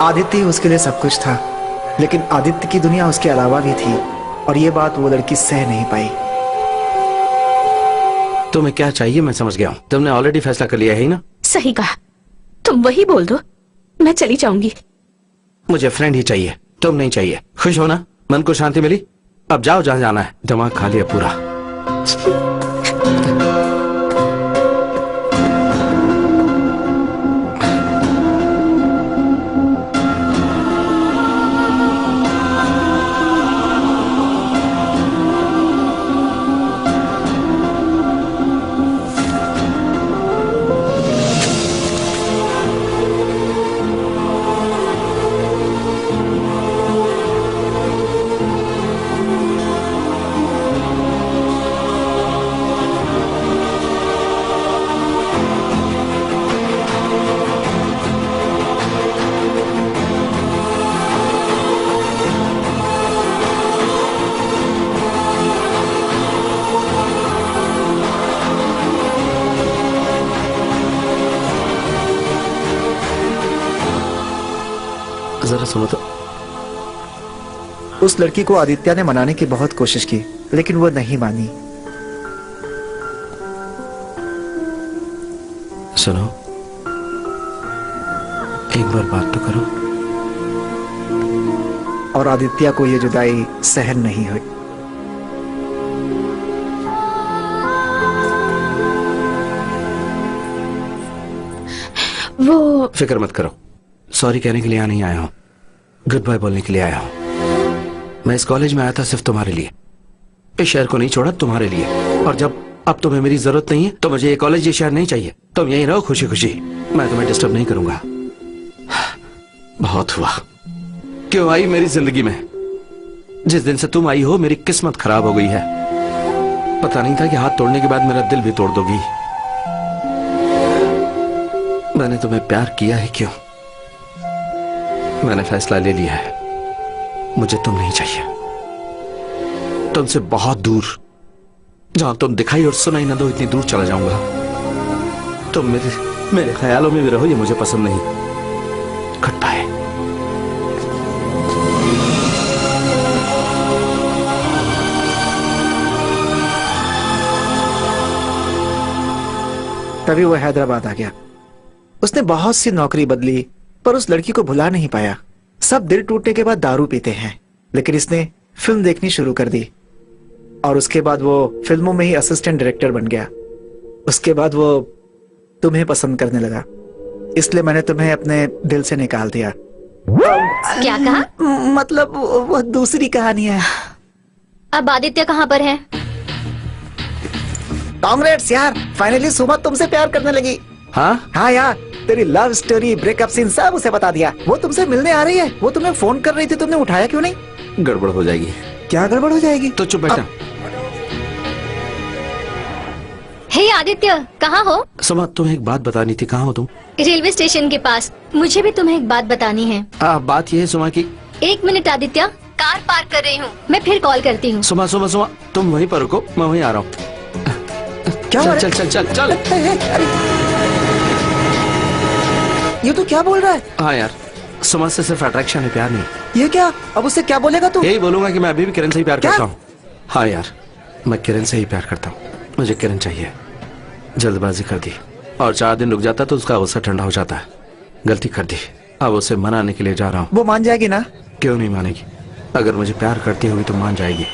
आदित्य उसके लिए सब कुछ था, लेकिन आदित्य की दुनिया उसके अलावा भी थी, और ये बात वो लड़की सह नहीं पाई। तुम्हें क्या चाहिए मैं समझ गया हूँ। तुमने ऑलरेडी फैसला कर लिया है ही ना? सही कहा, तुम वही बोल दो, मैं चली जाऊंगी। मुझे फ्रेंड ही चाहिए, तुम नहीं चाहिए। खुश हो ना? मन को शांति मिली? अब जाओ जहाँ जाना है, दिमाग खाली है पूरा। जरा सुनो तो। उस लड़की को आदित्य ने मनाने की बहुत कोशिश की, लेकिन वो नहीं मानी। सुनो, एक बार बात तो करो। और आदित्य को ये जुदाई सहन नहीं हुई। वो फिक्र मत करो, सॉरी कहने के लिए यहाँ नहीं आया हूँ, गुड बाय बोलने के लिए आया हूँ। मैं इस कॉलेज में आया था सिर्फ तुम्हारे लिए, इस शहर को नहीं छोड़ा तुम्हारे लिए। और जब अब तुम्हें मेरी जरूरत नहीं है तो मुझे ये कॉलेज ये शहर नहीं चाहिए। तुम यहीं रहो खुशी खुशी, मैं तुम्हें डिस्टर्ब नहीं करूंगा। बहुत हुआ, क्यों आई मेरी जिंदगी में? जिस दिन से तुम आई हो मेरी किस्मत खराब हो गई है। पता नहीं था कि हाथ तोड़ने के बाद मेरा दिल भी तोड़ दोगी। मैंने तुम्हें प्यार किया है क्यों? मैंने फैसला ले लिया है, मुझे तुम नहीं चाहिए। तुमसे बहुत दूर, जहां तुम दिखाई और सुनाई ना दो इतनी दूर चला जाऊंगा। तुम मेरे ख्यालों में भी रहो, ये मुझे पसंद नहीं। Good bye. तभी वो हैदराबाद आ गया। उसने बहुत सी नौकरी बदली पर उस लड़की को भुला नहीं पाया। सब दिल टूटने के बाद दारू पीते हैं, लेकिन इसने फिल्म देखनी शुरू कर दी और उसके बाद वो फिल्मों में ही असिस्टेंट डायरेक्टर बन गया। उसके बाद वो तुम्हें पसंद करने लगा, इसलिए मैंने तुम्हें अपने दिल से निकाल दिया। क्या कहा? मतलब वो दूसरी कहानी है। अब आदित्य कहाँ पर है? कांग्रेट्स यार, फाइनली सुमा तुमसे प्यार करने लगी। हाँ यार, तेरी लव स्टोरी, ब्रेकअप सीन सब उसे बता दिया। वो तुमसे मिलने आ रही है। वो तुम्हें फोन कर रही थी, तुमने उठाया क्यों नहीं? गड़बड़ हो जाएगी। क्या गड़बड़ हो जाएगी? तो चुप बैठा। हे आदित्य, कहाँ हो? सुमा, तुम्हें एक बात बतानी थी। कहाँ हो तुम? रेलवे स्टेशन के पास। मुझे भी तुम्हें एक बात बतानी है। बात ये है सुमा की। 1 मिनट आदित्य, कार पार्क कर रही हूँ, मैं फिर कॉल करती हूँ। सुमा सुमा सुमा, तुम वहीं पर रुको, मैं वहीं आ रहा हूँ। क्या? चल चल चल चल चल। ये तो क्या बोल रहा है? हाँ यार, सुमा से सिर्फ अट्रैक्शन है, प्यार नहीं। ये क्या? अब उससे क्या बोलेगा तू? यही बोलूंगा कि मैं अभी भी किरण से ही प्यार करता हूँ। हाँ यार, मैं किरण से ही प्यार करता हूँ, मुझे किरण चाहिए। जल्दबाजी कर दी और 4 दिन रुक जाता तो उसका गुस्सा ठंडा हो जाता है। गलती कर दी, अब उसे मनाने के लिए जा रहा हूँ। वो मान जाएगी ना? क्यों नहीं मानेगी? अगर मुझे प्यार करती होगी तो मान जाएगी।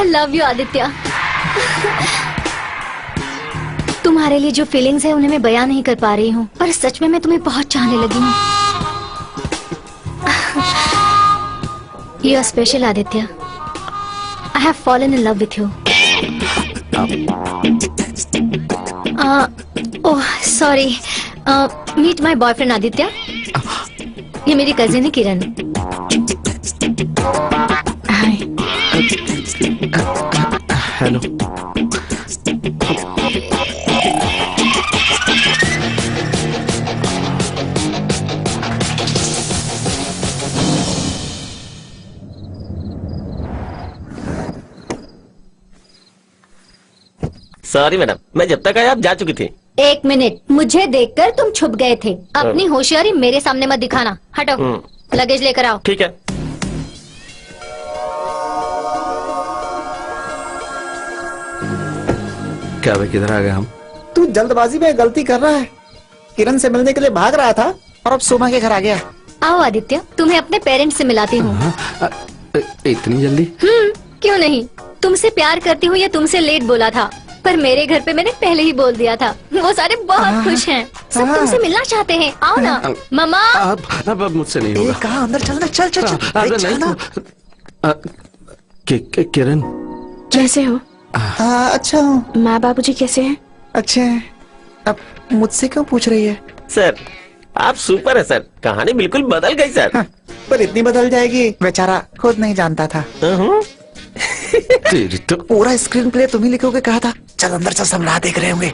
Love you Aditya. तुम्हारे लिए जो फीलिंग्स है उन्हें मैं बयां नहीं कर पा रही हूँ, पर सच में मैं तुम्हें बहुत चाहने लगी हूँ। You are special Aditya. I have fallen in love with you. Oh sorry, meet my boyfriend Aditya. ये मेरी कजिन है किरण। हेलो। सॉरी मैडम, मैं जब तक आया आप जा चुकी थी। 1 मिनट, मुझे देखकर तुम छुप गए थे। अपनी होशियारी मेरे सामने मत दिखाना। हटो, लगेज लेकर आओ। ठीक है। क्या भाई, किधर आ गए हम? तू जल्दबाजी में गलती कर रहा है। किरण से मिलने के लिए भाग रहा था और अब सोमा के घर आ गया। आओ आदित्य, तुम्हें अपने पेरेंट्स से मिलाती हूँ। इतनी जल्दी? क्यों नहीं? तुमसे प्यार करती हूँ या तुमसे लेट बोला था? पर मेरे घर पे मैंने पहले ही बोल दिया था। वो सारे बहुत खुश हैं। सब तुमसे मिलना चाहते हैं। आओ ना मम्मा। अब मुझसे नहीं होगा। कहाँ अंदर चलना, चल चल चल। अरे चल ना। किरण कैसे हो? अच्छा हूँ। माँ बाबूजी कैसे हैं? अच्छे हैं। अब मुझसे क्यों पूछ रही है? सर आप सुपर है सर, कहानी बिल्कुल बदल गई सर। हाँ, पर इतनी बदल जाएगी बेचारा खुद नहीं जानता था। तेरी तो पूरा स्क्रीन प्ले तुम ही लिखोगे कहा था। चल अंदर चल, सब राह देख रहे होंगे।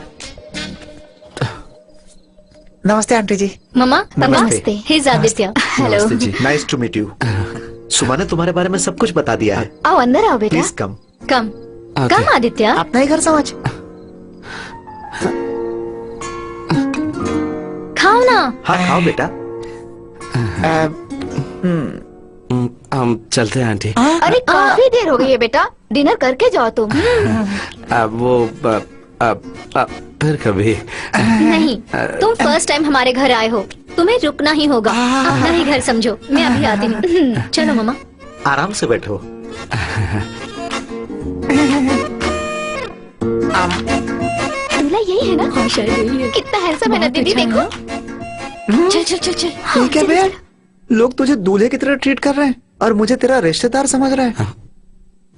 नमस्ते आंटी जी। मम्मा नमस्ते। हिज आदित्य। हेलो। नमस्ते जी। Nice to meet you. Suma ने तुम्हारे बारे में सब कुछ बता दिया है। आओ अंदर आओ बेटा। Please come. Come come Aditya. अपना ही घर समझ। खाओ ना। हाँ खाओ बेटा। हम चलते हैं आंटी। अरे काफी देर हो गई है बेटा, डिनर करके जाओ तुम। फिर कभी। नहीं, तुम फर्स्ट टाइम हमारे घर आए हो, तुम्हें रुकना ही होगा। अपना ही घर समझो। मैं अभी आती हूँ। चलो मम्मा। आराम से बैठो। दूल्हा यही है ना? हाँ शायद यही है। कितना हैंडसम है ना दीदी, देखो। चल चल चल चल। ठीक है बे, लोग तुझे दूल्हे की तरह ट्रीट कर रहे हैं और मुझे तेरा रिश्तेदार समझ रहे हैं।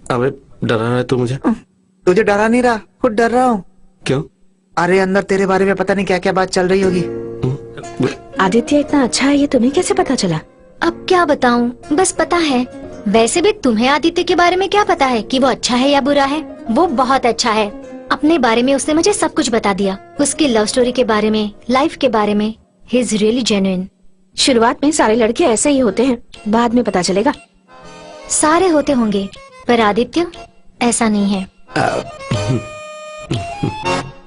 अबे डरा रहा है तू मुझे? तुझे डरा नहीं रहा, खुद डर रहा हूँ। क्यों? अरे अंदर तेरे बारे में पता नहीं क्या क्या बात चल रही होगी। आदित्य इतना अच्छा है, ये तुम्हें कैसे पता चला? अब क्या बताऊं, बस पता है। वैसे भी तुम्हें आदित्य के बारे में क्या पता है कि वो अच्छा है या बुरा है? वो बहुत अच्छा है। अपने बारे में उसने मुझे सब कुछ बता दिया। उसकी लव स्टोरी के बारे में, लाइफ के बारे में। He is really genuine. शुरुआत में सारे लड़के ऐसे ही होते हैं, बाद में पता चलेगा। सारे होते होंगे, पर आदित्य ऐसा नहीं है।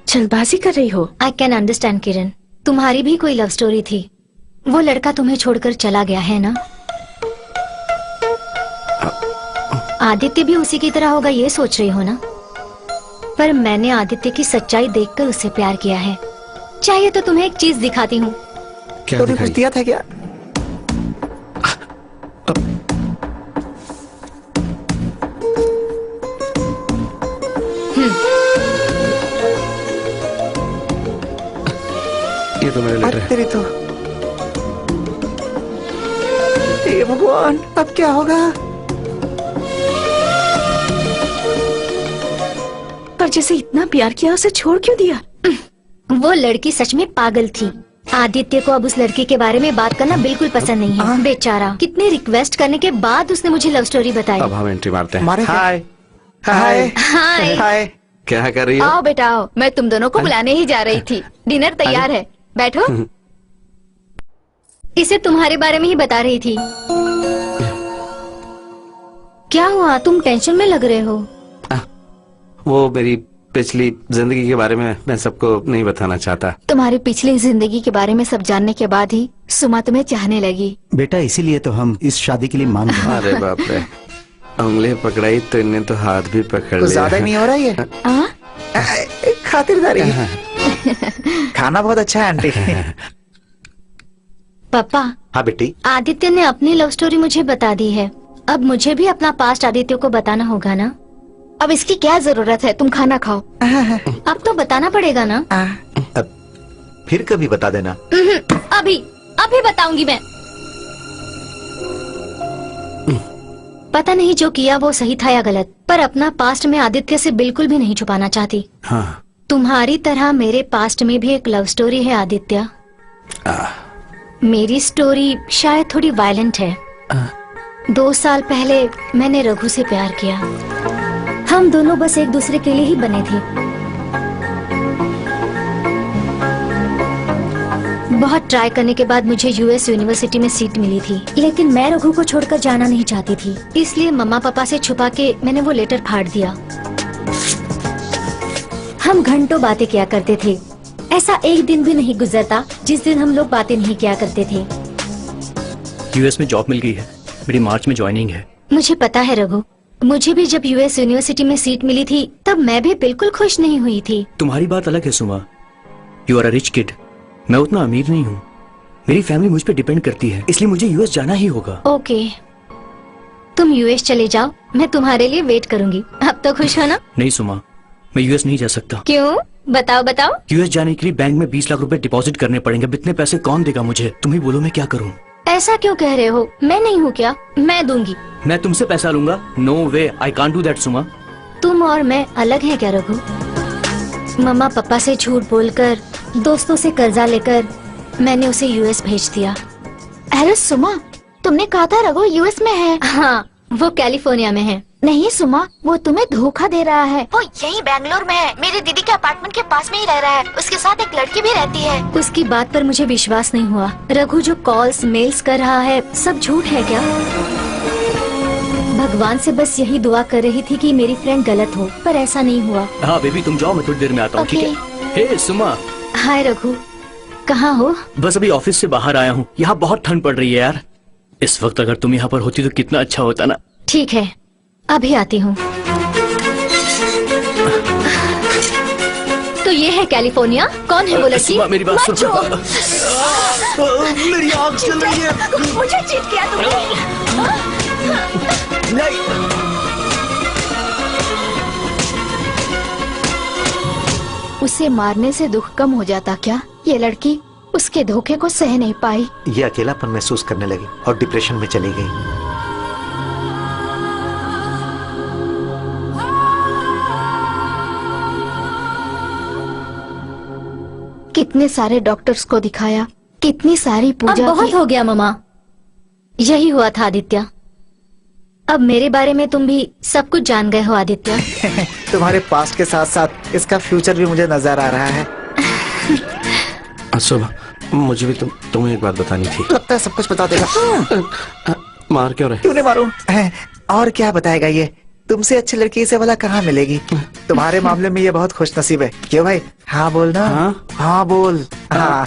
जल्दबाजी कर रही हो? आई कैन अंडरस्टैंड किरण, तुम्हारी भी कोई लव स्टोरी थी। वो लड़का तुम्हें छोड़कर चला गया है ना? आदित्य भी उसी की तरह होगा, ये सोच रही हो ना? पर मैंने आदित्य की सच्चाई देखकर उससे प्यार किया है। चाहिए तो तुम्हें एक चीज दिखाती हूँ। तूने कुछ दिया था क्या? ये तो मेरे लेटर है। तेरी तो हे भगवान, अब क्या होगा? पर जैसे इतना प्यार किया, उसे छोड़ क्यों दिया? वो लड़की सच में पागल थी। आदित्य को अब उस लड़की के बारे में बात करना बिल्कुल पसंद नहीं है। बेचारा, कितने रिक्वेस्ट करने के बाद उसने मुझे लव स्टोरी बताई। अब हम एंट्री मारते हैं। हाय हाय हाय। हाय। क्या कर रही हो? आओ बेटा आओ, मैं तुम दोनों को बुलाने ही जा रही थी। डिनर तैयार है, बैठो। इसे तुम्हारे बारे में ही बता रही थी। क्या हुआ, तुम टेंशन में लग रहे हो? वो मेरी पिछली जिंदगी के बारे में मैं सबको नहीं बताना चाहता। तुम्हारी पिछली जिंदगी के बारे में सब जानने के बाद ही सुमा तुम्हें चाहने लगी। बेटा इसीलिए तो हम इस शादी के लिए मान गए। अरे बाप रे, उंगली पकड़ाई तो इनने तो हाथ भी पकड़ लिया। ज्यादा नहीं हो रहा ये? खातिरदारी। खाना बहुत अच्छा है आंटी। पापा। हाँ बेटी। आदित्य ने अपनी लव स्टोरी मुझे बता दी है। अब मुझे भी अपना पास्ट आदित्य को बताना होगा ना? अब इसकी क्या जरूरत है, तुम खाना खाओ। अब तो बताना पड़ेगा ना? अब फिर कभी बता देना। अभी अभी बताऊंगी मैं। पता नहीं जो किया वो सही था या गलत, पर अपना पास्ट में आदित्य से बिल्कुल भी नहीं छुपाना चाहती। हाँ। तुम्हारी तरह मेरे पास्ट में भी एक लव स्टोरी है आदित्य। मेरी स्टोरी शायद थोड़ी वायलेंट है। 2 साल पहले मैंने रघु से प्यार किया। हम दोनों बस एक दूसरे के लिए ही बने थे। बहुत ट्राई करने के बाद मुझे यूएस यूनिवर्सिटी में सीट मिली थी, लेकिन मैं रघु को छोड़कर जाना नहीं चाहती थी। इसलिए मम्मा पापा से छुपा के मैंने वो लेटर फाड़ दिया। हम घंटों बातें किया करते थे। ऐसा एक दिन भी नहीं गुजरता जिस दिन हम लोग बातें नहीं किया करते थे। यूएस में जॉब मिल गई है, मेरी मार्च में ज्वाइनिंग है। मुझे पता है रघु, मुझे भी जब यूएस यूनिवर्सिटी में सीट मिली थी तब मैं भी बिल्कुल खुश नहीं हुई थी। तुम्हारी बात अलग है Suma, you are a rich kid. मैं उतना अमीर नहीं हूँ। मेरी फैमिली मुझ पे डिपेंड करती है, इसलिए मुझे यूएस जाना ही होगा। ओके, तुम यूएस चले जाओ, मैं तुम्हारे लिए वेट करूंगी। अब तो खुश हो ना? नहीं सुमा, मैं यूएस नहीं जा सकता। क्यों? बताओ बताओ। यूएस जाने के लिए बैंक में 20 लाख रुपए डिपॉजिट करने पड़ेंगे। अब इतने पैसे कौन देगा मुझे? तुम ही बोलो मैं क्या करूं? ऐसा क्यों कह रहे हो? मैं नहीं हूँ क्या? मैं दूंगी। मैं तुमसे पैसा लूंगा? No way, I can't do that Suma. तुम और मैं अलग हैं क्या रघु? मम्मा पापा से झूठ बोलकर, दोस्तों से कर्जा लेकर मैंने उसे यूएस भेज दिया। अरे सुमा, तुमने कहा था रघु यूएस में है। हाँ, वो कैलिफोर्निया में है। नहीं सुमा, वो तुम्हें धोखा दे रहा है। वो यही बैंगलोर में है, मेरी दीदी के अपार्टमेंट के पास में ही रह रहा है। उसके साथ एक लड़की भी रहती है। उसकी बात पर मुझे विश्वास नहीं हुआ। रघु जो कॉल्स मेल्स कर रहा है सब झूठ है क्या? भगवान से बस यही दुआ कर रही थी कि मेरी फ्रेंड गलत हो, पर ऐसा नहीं हुआ। हाँ बेबी तुम जाओ, मैं थोड़ी देर में आता हूँ, ठीक है? हे सुमा। हाय रघु, कहाँ हो? बस अभी ऑफिस से बाहर आया हूँ। यहाँ बहुत ठंड पड़ रही है यार। इस वक्त अगर तुम यहाँ पर होती तो कितना अच्छा होता ना। ठीक है, अभी आती हूँ। तो ये है कैलिफोर्निया। कौन है वो लड़की? मेरी बात सुनो। मेरी आँख जल रही है। मुझे चीट किया तुमने। नहीं। उसे मारने से दुख कम हो जाता क्या? ये लड़की उसके धोखे को सह नहीं पाई। ये अकेलापन महसूस करने लगी और डिप्रेशन में चली गई। कितने सारे डॉक्टर्स को दिखाया, कितनी सारी पूजा अब बहुत हो गया मम्मा। यही हुआ था आदित्य। अब मेरे बारे में तुम भी सब कुछ जान गए हो आदित्य। तुम्हारे पास्ट के साथ साथ इसका फ्यूचर भी मुझे नजर आ रहा है। सुबह मुझे भी तुम्हें एक बात बतानी थी। लगता है सब कुछ बता देगा। मार क्यों रहे? क्यों नहीं मारूं? और क्या बताएगा ये? तुमसे अच्छी लड़की से भला कहाँ मिलेगी? तुम्हारे मामले में ये बहुत खुश नसीब है। क्यों भाई? हाँ बोलना। हाँ बोल। हाँ।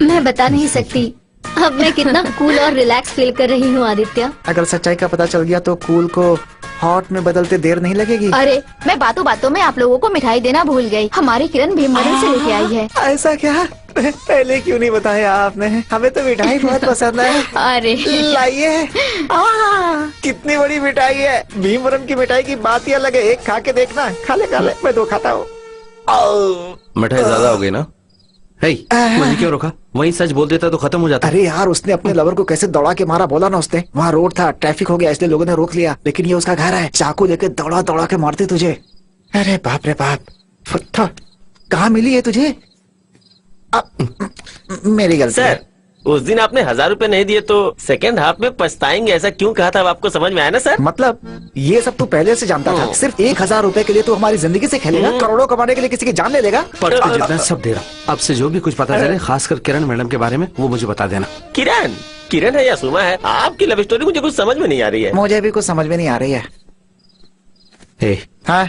मैं बता नहीं सकती अब मैं कितना कूल और रिलैक्स फील कर रही हूँ आदित्य। अगर सच्चाई का पता चल गया तो कूल को हॉट में बदलते देर नहीं लगेगी। अरे मैं बातों बातों में आप लोगों को मिठाई देना भूल गई। हमारी किरण भीममंडल से लेके आई है। ऐसा क्या? पहले क्यों नहीं बताया आपने? हमें तो मिठाई बहुत पसंद है। अरे लाइए। कितनी बड़ी मिठाई है। भीमवरम की मिठाई की बात ही अलग है। एक खा के देखना। खा ले मैं दो खाता हूँ। मिठाई ज्यादा हो गई ना? मुझे क्यों रोका? वहीं सच बोल देता तो खत्म हो जाता। अरे यार उसने अपने लवर को कैसे दौड़ा के मारा बोला ना उसने। वहाँ रोड था, ट्रैफिक हो गया इसलिए लोगों ने रोक लिया। लेकिन ये उसका घर है, चाकू लेके दौड़ा दौड़ा के मारते तुझे। अरे बाप रे बाप। कहाँ मिली है तुझे? मेरी गलती सर, उस दिन आपने 1000 रुपए नहीं दिए तो सेकंड हाफ में पछताएंगे ऐसा क्यों कहा था? अब आपको समझ में आया ना सर? मतलब ये सब तू पहले से जानता था? सिर्फ 1000 रुपए के लिए तू हमारी जिंदगी से खेलेगा? करोड़ों कमाने के लिए किसी की जान ले लेगा? पर जितना सब दे रहा। अब से जो भी कुछ पता चले, खासकर किरण मैडम के बारे में, वो मुझे बता देना। किरण है या सुमा है? आपकी लव स्टोरी मुझे कुछ समझ में नहीं आ रही है। मुझे भी कुछ समझ में नहीं आ रही है। हाँ?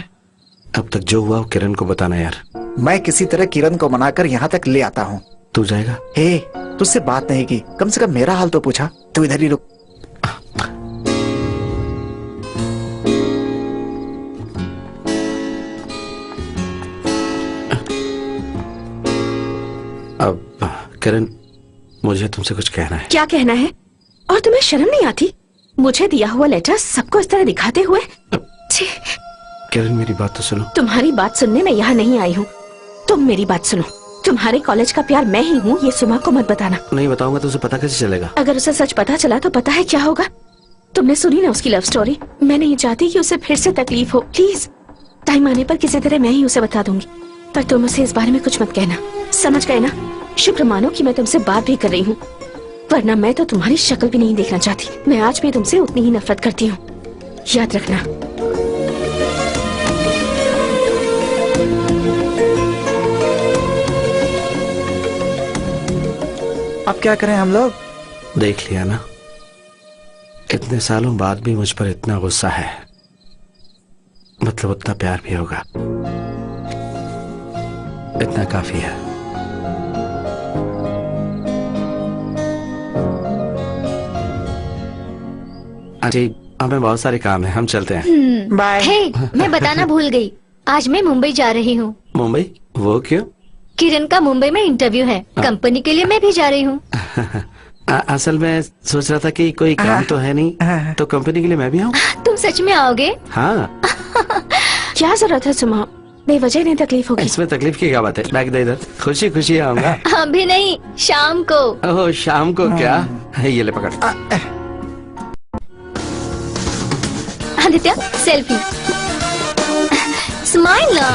अब तक जो हुआ किरण को बताना यार। मैं किसी तरह किरण को मनाकर यहाँ तक ले आता हूँ। तू जाएगा? तुझसे बात नहीं की, कम से कम मेरा हाल तो पूछा। तू इधर ही रुक। अब किरण, मुझे तुमसे कुछ कहना है। क्या कहना है? और तुम्हें शर्म नहीं आती मुझे दिया हुआ लेटर सबको इस तरह दिखाते हुए? किरण मेरी बात तो सुनो। तुम्हारी बात सुनने मैं यहाँ नहीं आई हूँ। तुम मेरी बात सुनो। तुम्हारे कॉलेज का प्यार मैं ही हूँ, ये सुमा को मत बताना। नहीं बताऊंगा तो उसे पता कैसे चलेगा? अगर उसे सच पता चला तो पता है क्या होगा? तुमने सुनी ना उसकी लव स्टोरी। मैं नहीं चाहती कि उसे फिर से तकलीफ हो। प्लीज टाइम आने पर किसी तरह मैं ही उसे बता दूंगी, पर तुम उसे इस बारे में कुछ मत कहना, समझ गए ना? शुक्र मानो कि मैं तुमसे बात भी कर रही हूँ, वरना मैं तो तुम्हारी शक्ल भी नहीं देखना चाहती। मैं आज भी तुमसे उतनी ही नफरत करती हूँ, याद रखना। अब क्या करें हम लोग? देख लिया ना, इतने सालों बाद भी मुझ पर इतना गुस्सा है, मतलब उतना प्यार भी होगा। इतना काफी है। अरे हमें बहुत सारे काम है, हम चलते हैं। बाय। मैं बताना भूल गई, आज मैं मुंबई जा रही हूँ। मुंबई? वो क्यों? किरण का मुंबई में इंटरव्यू है, कंपनी के लिए मैं भी जा रही हूँ। असल में सोच रहा था कि कोई काम तो है नहीं, तो कंपनी के लिए मैं भी आऊँ। तुम सच में आओगे? हाँ। क्या जरूरत है सुमा, बेवजह नहीं तकलीफ होगी। इसमें तकलीफ की क्या बात है, बैग दे इधर, खुशी खुशी आऊंगा। अभी नहीं, शाम को। ओह शाम को क्या? ये ले पकड़। आदित्य सेल्फी, स्माइल ना।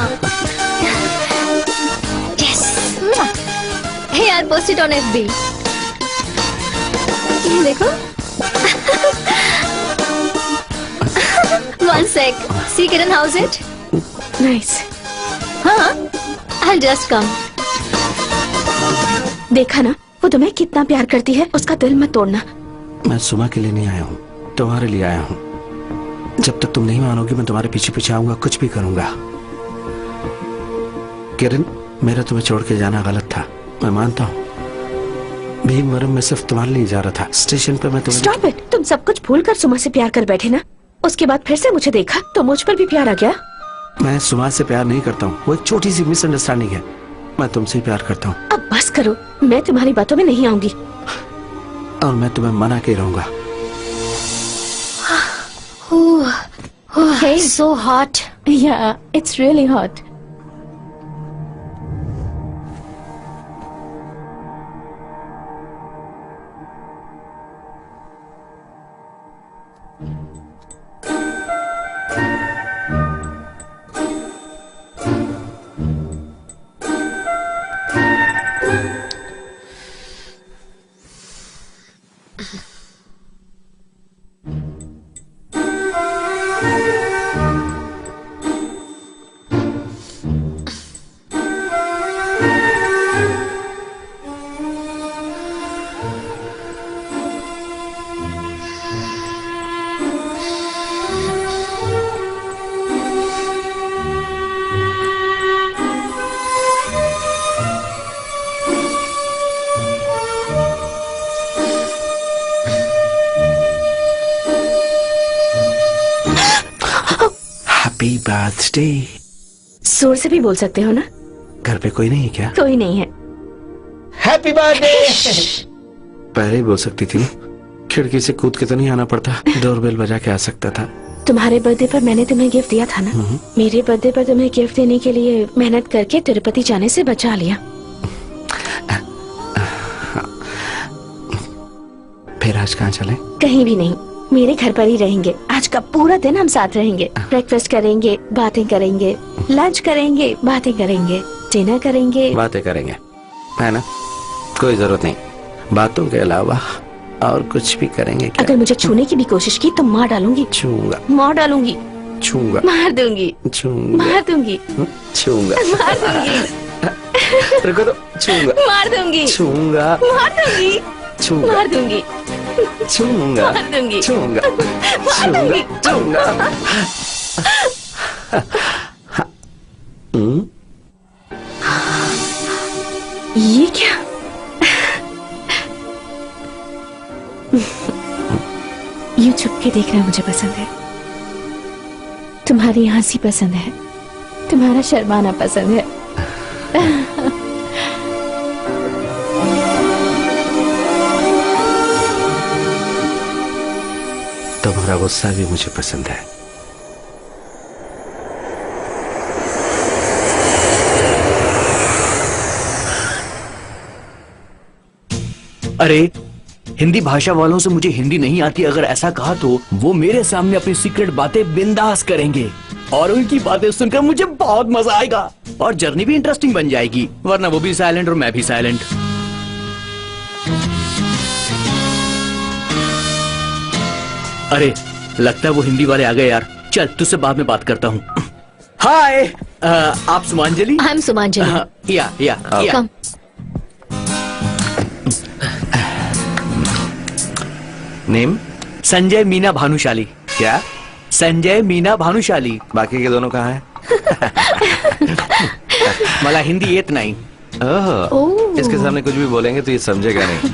यस, हे यार पोस्ट इट ऑन एफबी। ये देखो। One sec. See Kiran, how's it? Nice. हाँ, I'll just come. देखा ना, वो तुम्हें कितना प्यार करती है, उसका दिल मत तोड़ना। मैं सुमा के लिए नहीं आया हूँ, तुम्हारे लिए आया हूँ। जब तक तुम नहीं मानोगे मैं तुम्हारे पीछे पीछे आऊंगा, कुछ भी करूंगा। किरण, मेरा तुम्हें छोड़ के जाना गलत था, मैं मानता हूँ। भीमवरम में सिर्फ तुम्हारे लिए जा रहा था। स्टेशन पे मैं तुम्हें। Stop it! तुम सब कुछ भूल कर सुमा से प्यार कर बैठे ना, उसके बाद फिर से मुझे देखा तो मुझ पर भी प्यार आ गया। मैं सुमा से प्यार नहीं करता हूँ, वो एक छोटी सी मिसअंडरस्टैंडिंग है। मैं तुमसे ही प्यार करता हूँ। अब बस करो, मैं तुम्हारी बातों में नहीं आऊंगी। और मैं तुम्हें मना के रहूंगा। Hey, so hot. Yeah, it's really hot. Happy birthday. जोर से भी बोल सकते हो ना? घर पे कोई नहीं है क्या? कोई नहीं है। Happy birthday. पहले ही बोल सकती थी ना, खिड़की से कूद के तो नहीं आना पड़ता, डोरबेल बजा के आ सकता था। तुम्हारे बर्थडे पर मैंने तुम्हें गिफ्ट दिया था ना, मेरे बर्थडे पर तुम्हें गिफ्ट देने के लिए मेहनत करके तिरुपति जाने से बचा लिया। फिर आज कहाँ चले? कहीं भी नहीं, मेरे घर पर ही रहेंगे। आज का पूरा दिन हम साथ रहेंगे, ब्रेकफास्ट करेंगे, बातें करेंगे, लंच करेंगे, बातें करेंगे, डिनर करेंगे। बातें करेंगे है ना? कोई जरूरत नहीं, बातों के अलावा और कुछ भी करेंगे क्या? अगर मुझे छूने की भी कोशिश की तो मार डालूंगी। छूंगा, मार डालूंगी, छूंगा, मार दूंगी, छूंगा, मार दूंगी, छूंगा, मार दूंगी, रुको तो, छूंगा, मार दूंगी, छूंगा, मार दूंगी, छूंगा, मार दूंगी, छूंगा, मार दूंगी, छूंगा, मार दूंगी, छूंगा। ये क्या? यूं छुप के देखना मुझे पसंद है। तुम्हारी हंसी पसंद है, तुम्हारा शर्माना पसंद है। तुम्हारा गुस्सा भी मुझे पसंद है। अरे हिंदी भाषा वालों से मुझे हिंदी नहीं आती अगर ऐसा कहा तो वो मेरे सामने अपनी सीक्रेट बातें बिंदास करेंगे और उनकी बातें सुनकर मुझे बहुत मजा आएगा और जर्नी भी इंटरेस्टिंग बन जाएगी, वरना वो भी साइलेंट और मैं भी साइलेंट। अरे लगता है वो हिंदी वाले आ गए यार। चल तुझसे बाद में बात करता हूँ। हाय, आप सुमांजलि? आई am Sumanjali. Yeah come. Name? Sanjay Meena Bhanushali. क्या? संजय मीना भानुशाली। बाकी के दोनों कहाँ हैं? मला हिंदी येत नहीं। ओह, इसके सामने कुछ भी बोलेंगे तो ये समझेगा नहीं।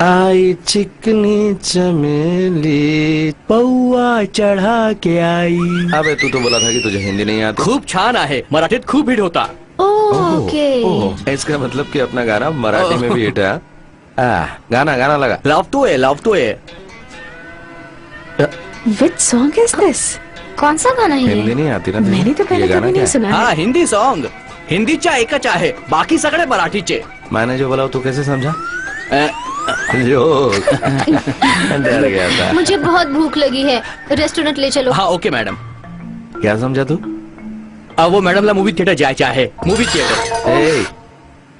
आई चिकनी चमेली पौआ चढ़ा के आई। अबे तू तो बोला था कि तुझे हिंदी नहीं आती। खूब छान आहे, मराठीत खूब हिट होता। ओके। इसका मतलब कि अपना गाना मराठी में भी हिट है। गाना लगा। लावतोय। Which song is this? कौन सा गाना है हिंदी ये? नहीं आती ना? मैंने तो पहले ये गाना कभी क्या नहीं है? सुना हाँ है। हिंदी सॉन्ग, हिंदी चाहे का चाहे, बाकी सगळे मराठीचे. मैंने जो बोला वो तू कैसे समझा? अ, जो डर गया था. मुझे बहुत भूख लगी है, रेस्टोरेंट ले चलो. हा ओके मॅडम. क्या समझा तू? वो मॅडमला मूवी थिएटर जायचे आहे. Movie theatre. ए,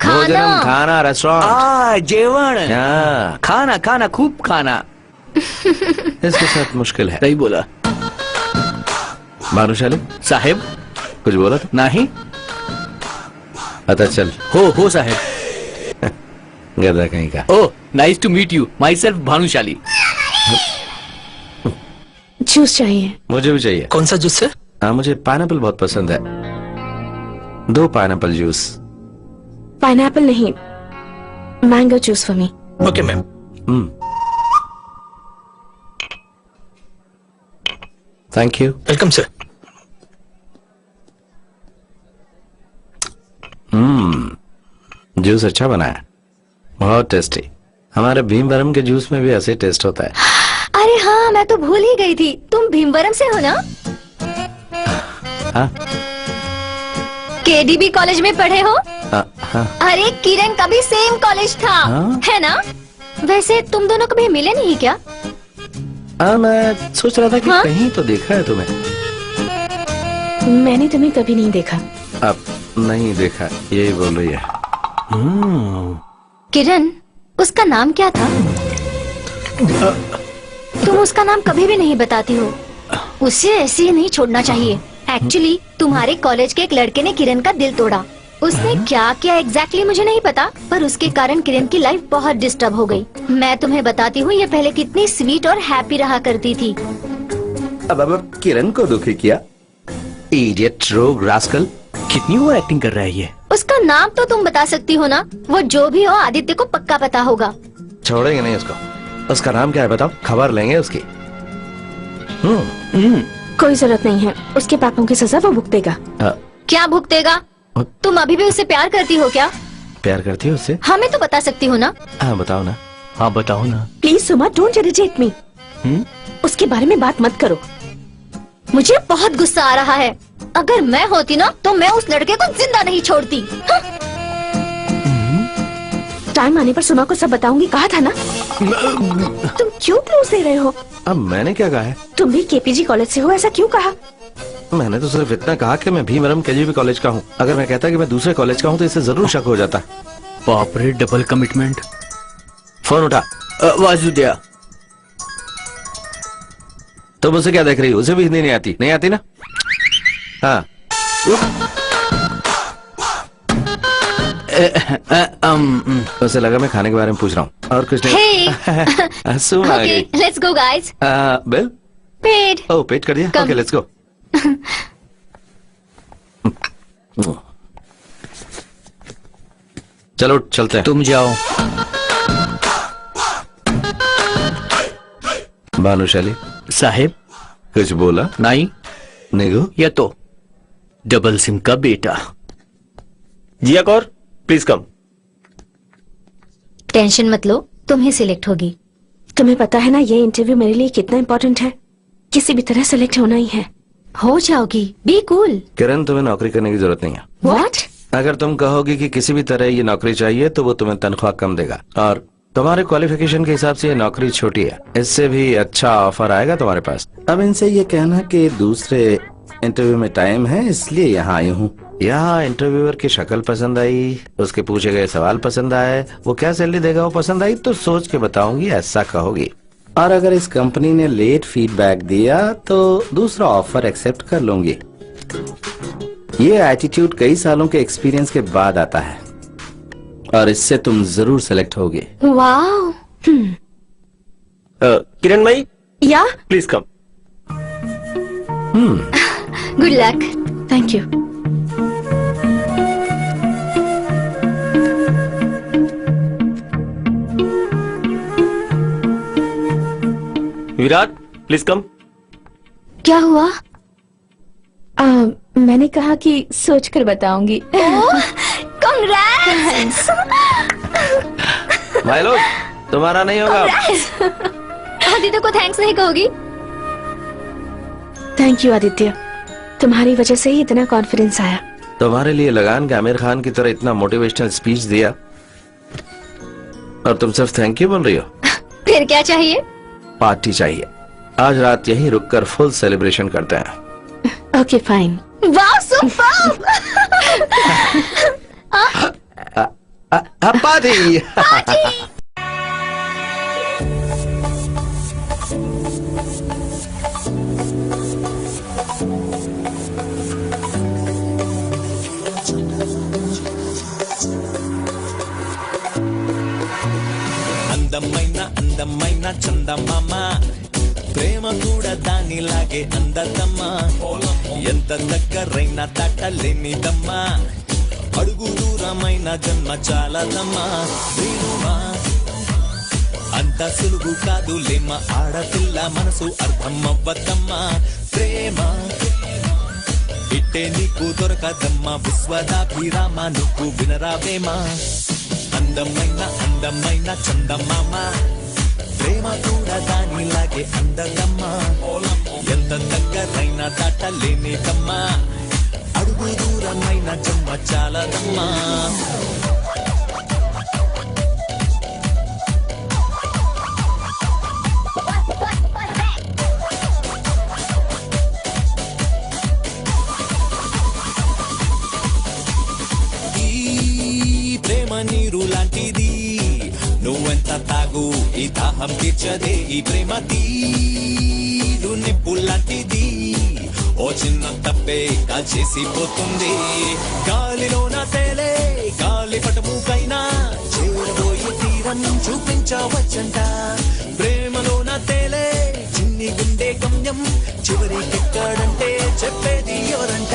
भोजनम खाना रेस्टोरेंट. जेवण. हाँ, खाना खाना खूप खाना. इसके साथ मुश्किल है. सही बोला. भानुशाली साहेब कुछ बोला था? नाही. अच्छा चल. हो साहेब. गधा कहीं का. Oh nice to meet you. Myself Bhanushali. Juice चाहिए। मुझे भी चाहिए. कौन सा जूस है? हाँ मुझे पाइनएप्पल बहुत पसंद है. 2 पाइनएप्पल जूस. पाइनएप्पल नहीं, mango juice for me. Okay ma'am. Thank you. Welcome sir. Juice अच्छा बना है, बहुत टेस्टी. हमारे भीमवरम के जूस में भी ऐसे टेस्ट होता है. अरे हाँ, मैं तो भूल ही गई थी, तुम भीमवरम से हो ना? हाँ केडीबी कॉलेज में पढ़े हो? हाँ. अरे किरण का भी सेम कॉलेज था, हाँ? है ना? वैसे तुम दोनों कभी मिले नहीं क्या? मैं सोच रहा था कि हाँ? कहीं तो देखा है तुम्हें. मैंने तुम्हें कभी नहीं देखा। अब नहीं देखा, यही बोल रही है. किरण, उसका नाम क्या था? तुम उसका नाम कभी भी नहीं बताती हो. उसे ऐसे ही नहीं छोड़ना चाहिए. एक्चुअली तुम्हारे कॉलेज के एक लड़के ने किरण का दिल तोड़ा. उसने क्या किया एग्जैक्टली मुझे नहीं पता, पर उसके कारण किरण की लाइफ बहुत डिस्टर्ब हो गई. मैं तुम्हें बताती हूँ, ये पहले कितनी स्वीट और हैप्पी रहा करती थी. अब किरण को दुखी किया. इडियट, रोग, रास्कल. कितनी वो एक्टिंग कर रहा है ये. उसका नाम तो तुम बता सकती हो ना? वो जो भी हो, आदित्य को पक्का पता होगा. छोड़ेंगे नहीं उसको. उसका नाम क्या है बताओ, खबर लेंगे उसकी. कोई जरूरत नहीं है, उसके पापों की सजा वो भुगतेगा। क्या भुगतेगा? तुम अभी भी उससे प्यार करती हो क्या? प्यार करती हो उससे? हमें तो बता सकती हो ना? हाँ बताओ ना। हाँ बताओ ना। प्लीज सुमा, डोंट इरिटेट मी। उसके बारे में बात मत करो। मुझे बहुत गुस्सा आ रहा है। अगर मैं होती ना तो मैं उस लड़के को जिंदा नहीं छोड़ती। हाँ? टाइम आने पर सुमा को सब बताऊंगी, कहा था ना। तुम क्यों क्लोज दे रहे हो? अब मैंने क्या कहा है? तुम भी केपीजी कॉलेज से हो, ऐसा क्यों कहा? मैंने तो सिर्फ इतना कहा कि मैं भीमवरम केजीबी कॉलेज का हूँ। अगर मैं कहता कि मैं दूसरे कॉलेज का हूँ तो इससे जरूर शक हो जाता। बाप रे, डबल कमिटमेंट। फोन उठा। वासुदेव, तुम उसे क्या देख रही हो? उसे भी हिंदी नहीं आती? नहीं आती ना? हाँ। उसे लगा मैं खाने के बारे में पूछ रहा हूँ और कुछ नहीं। सुन आ गई। Let's go guys. Bill paid. Oh paid कर दिया? ओके लेट्स गो। चलो चलते हैं। तुम जाओ। भानुशाली साहेब कुछ बोला? नहीं। निगो या तो डबल सिम का बेटा। जिया कौर प्लीज कम। टेंशन मत लो, तुम ही सिलेक्ट होगी। तुम्हें पता है ना ये इंटरव्यू मेरे लिए कितना इम्पोर्टेंट है। किसी भी तरह सेलेक्ट होना ही है। हो जाओगी, बी कूल। किरण तुम्हें नौकरी करने की जरूरत नहीं है। व्हाट? अगर तुम कहोगी कि किसी भी तरह ये नौकरी चाहिए तो वो तुम्हें तनख्वाह कम देगा और तुम्हारे क्वालिफिकेशन के हिसाब से ये नौकरी छोटी है। इससे भी अच्छा ऑफर आएगा तुम्हारे पास। अब इनसे ये कहना कि दूसरे इंटरव्यू में टाइम है इसलिए यहाँ आई हूँ। यहाँ इंटरव्यूअर की शक्ल पसंद आई, उसके पूछे गए सवाल पसंद आए, वो क्या सैलरी देगा वो पसंद आई तो सोच के बताऊंगी ऐसा कहोगी। और अगर इस कंपनी ने लेट फीडबैक दिया तो दूसरा ऑफर एक्सेप्ट कर लूंगी। ये एटीट्यूड कई सालों के एक्सपीरियंस के बाद आता है और इससे तुम जरूर सेलेक्ट होगे। वाओ। किरण मई या please come. Good luck. Thank you. Virat please come. क्या हुआ? मैंने कहा कि सोच कर बताऊंगी। कांग्रेट्स। भाई लोग तुम्हारा नहीं होगा। आदित्य को थैंक्स नहीं कहोगी? थैंक यू आदित्य, तुम्हारी वजह से ही इतना कॉन्फिडेंस आया। तुम्हारे लिए लगान के आमिर खान की तरह इतना मोटिवेशनल स्पीच दिया और तुम सिर्फ थैंक यू बोल रही हो। फिर क्या चाहिए? पार्टी चाहिए। आज रात यहीं रुककर फुल सेलिब्रेशन करते हैं। Okay fine. वाह सुपर! पार्टी। అందమైన చందమామ ప్రేమ కూడా దానిలాగే అందదమ్మా ఎంత దగ్గరైనా దాటలేనిదమ్మా అడుగు దూరమైన జన్మ చాలదమ్మా వేణుమా అంత సులువు కాదులేమ్మా ఆడపిల్ల మనసు అర్థం అవ్వదమ్మా ప్రేమ ఇట్టే నీకు దొరకదమ్మా విశ్వదాభిరామ నువ్వు వినరావేమా అందమైన చందమామ ప్రేమ కూడా దానిలాగే అందదమ్మా ఎంత దగ్గరైనా దాటలేనిదమ్మా అడుగు దూరమైన జన్మ చాలదమ్మా నీరు లాంటిది నువ్వెంత తాగు ఈ దాహం తీర్చదే ఈ ప్రేమ తీరు నిప్పు లాంటిది ఓ చిన్న తప్పే కాల్చేసిపోతుంది గాలిలోన తేలే గాలి పటముకైనా చేరబోయే తీరం చూపించవచ్చంట ప్రేమలోన తేలే చిన్ని గుండె గమ్యం చివరికెక్కడంటే చెప్పేది ఎవరంట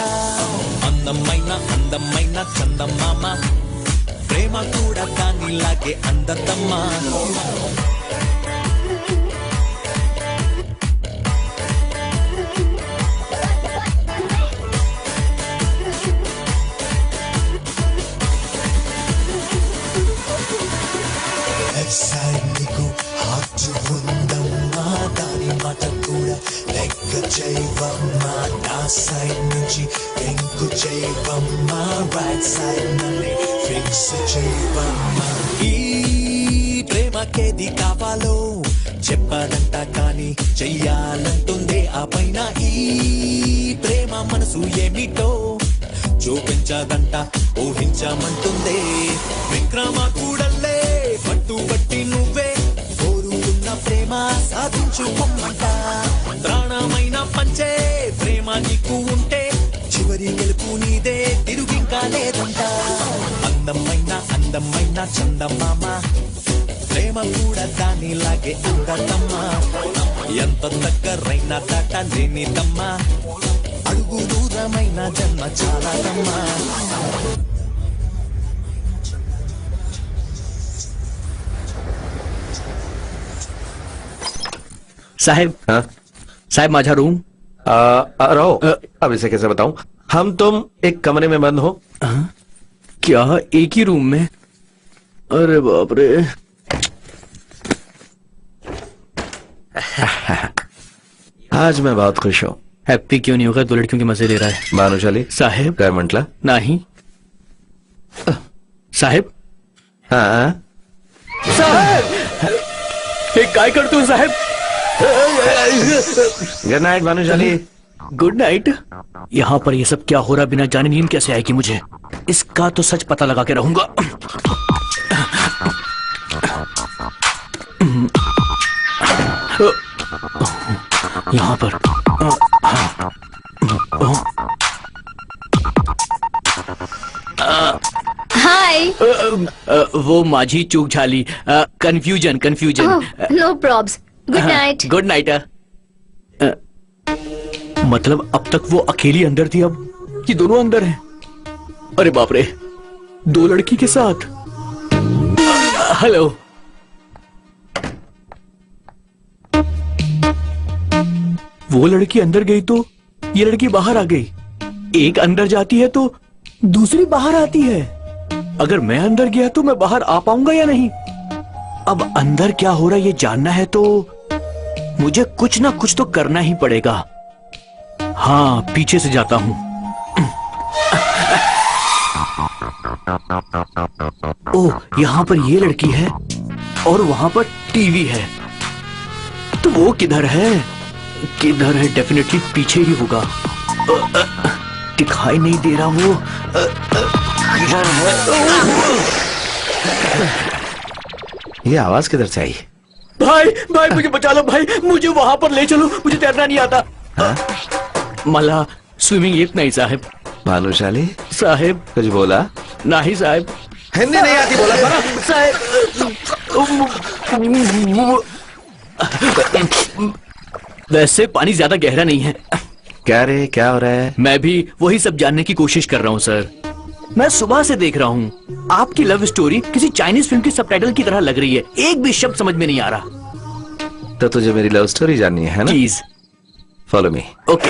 అందమైన చందమామ ప్రేమ కూడా దానిలాగే అందదమ్మా నీకు హార్ట్ ఉందమ్మా దాని మాట కూడా లెక్క చేయవమ్మా నా సైడ్ నుంచి ఎంకు చేయవమ్మా రైట్ సైడ్ నన్ను ఫిక్స్ చేయవమ్మా ఈ ప్రేమకేది కావాలో చెప్పదంట కానీ చెయ్యాలంటుందే ఆ పైన ఈ ప్రేమ మనసు ఏమిటో చూపించదంట ఊహించమంటుందే విక్రమ కూడల్లే పట్టుబట్టి నువ్వే కోరుకున్న ప్రేమ సాధించుకోమంట ప్రాణమైన పంచే ప్రేమ నీకు ఉంటే చివరి గెలుపు నీదే తిరుగింకా లేదంట అందమైన చందమామ ప్రేమ కూడా దానిలాగే అందదమ్మా ఎంత దగ్గరైనా దాటలేనిదమ్మా అడుగు దూరమైన జన్మ చాలదమ్మా साहब साहब माझा रूम रहो अब इसे कैसे बताऊं हम तुम एक कमरे में बंद हो क्या एक ही रूम में अरे बाप रे आज मैं बहुत खुश हूँ हैप्पी क्यों नहीं होगा दो लड़कियों के मजे ले रहा है भानुशाली साहेब काय म्हटला नहीं साहेब हाँ साहेब एक काय करते हो साहेब good night Bhanushali good night यहाँ पर ये सब क्या हो रहा बिना जाने नींद कैसे आएगी मुझे इसका तो सच पता लगा के रहूंगा यहाँ पर हाय। वो माझी चूक झाली confusion no probs good night good night मतलब अब तक वो अकेली अंदर थी अब ये दोनों अंदर हैं अरे बाप रे दो लड़की के साथ हेलो वो लड़की अंदर गई तो ये लड़की बाहर आ गई एक अंदर जाती है तो दूसरी बाहर आती है अगर मैं अंदर गया तो मैं बाहर आ पाऊंगा या नहीं अब अंदर क्या हो रहा है ये जानना है तो मुझे कुछ ना कुछ तो करना ही पड़ेगा हाँ, पीछे से जाता हूँ। ओह, यहाँ पर ये लड़की है और वहाँ पर टीवी है। तो वो किधर है? किधर है? डेफिनेटली पीछे ही होगा। दिखाई नहीं दे रहा वो। किधर है? ये आवाज किधर से आई? भाई भाई मुझे बचा लो भाई, मुझे वहाँ पर ले चलो, मुझे तैरना नहीं आता। मला स्विमिंग येत नाही साहेब। भानुशाली साहेब कुछ बोला? नहीं साहेब, हिंदी नहीं आती बोला था ना? साहेब वैसे पानी ज्यादा गहरा नहीं है। क्या रे, क्या हो रहा है? मैं भी वही सब जानने की कोशिश कर रहा हूँ सर। मैं सुबह से देख रहा हूँ आपकी लव स्टोरी किसी चाइनीज फिल्म की सबटाइटल की तरह लग रही है। एक भी शब्द समझ में नहीं आ रहा। तो तुझे मेरी लव स्टोरी जाननी है ना? Please follow me. ओके।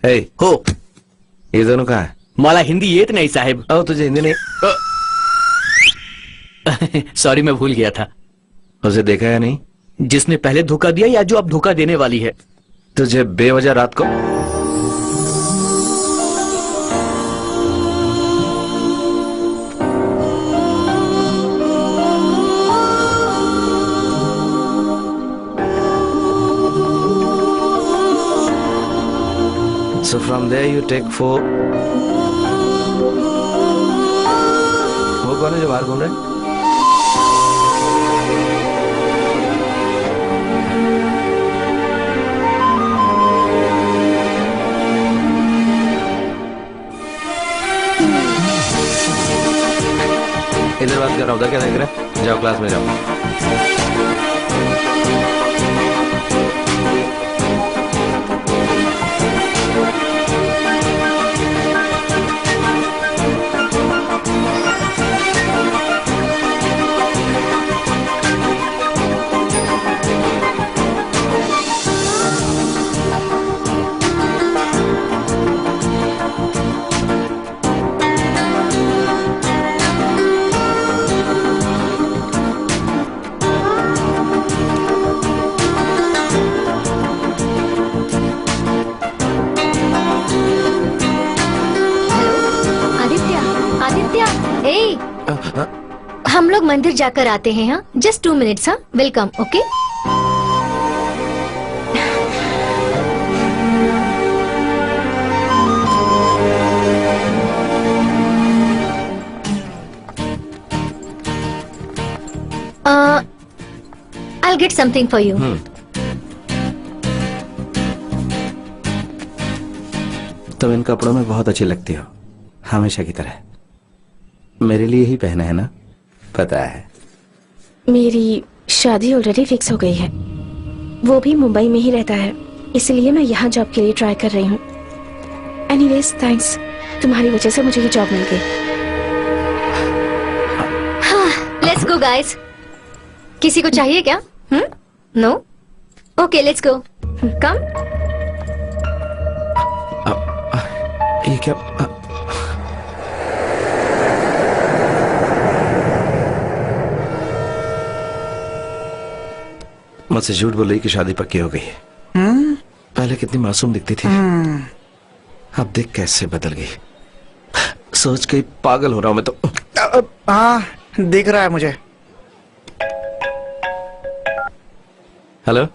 हे हो, ये दोनों कहाँ है? मला हिंदी येत नहीं साहेब। ओ, तुझे हिंदी नहीं? सॉरी, मैं भूल गया था। उसे देखा या नहीं? जिसने पहले धोखा दिया या जो अब धोखा देने वाली है? तुझे बेवजह रात को So from there you take 4. वो कौन है जो बाहर घूम रहे हैं? इधर बात कर रहा हूँ, उधर क्या देख रहे हैं? जाओ क्लास में जाओ। हम लोग मंदिर जाकर आते हैं। हाँ, जस्ट 2 मिनट्स। हाँ, welcome. Okay. I'll get something for you. तुम इन कपड़ों में बहुत अच्छी लगती हो, हमेशा की तरह। मेरे लिए ही पहना है ना? पता है। मेरी शादी ऑलरेडी फिक्स हो गई है। वो भी मुंबई में ही रहता है, इसलिए मैं यहाँ जॉब के लिए ट्राई कर रही हूँ। एनीवेज थैंक्स, तुम्हारी वजह से मुझे ये जॉब मिल गई। Let's go guys. किसी को चाहिए क्या? No? Okay, let's go. Come. ये क्या? मुझसे झूठ बोल रही कि शादी पक्की हो गई है। पहले कितनी मासूम दिखती थी, अब देख कैसे बदल गई। सोच के पागल हो रहा हूं मैं तो। हाँ, दिख रहा है मुझे। Hello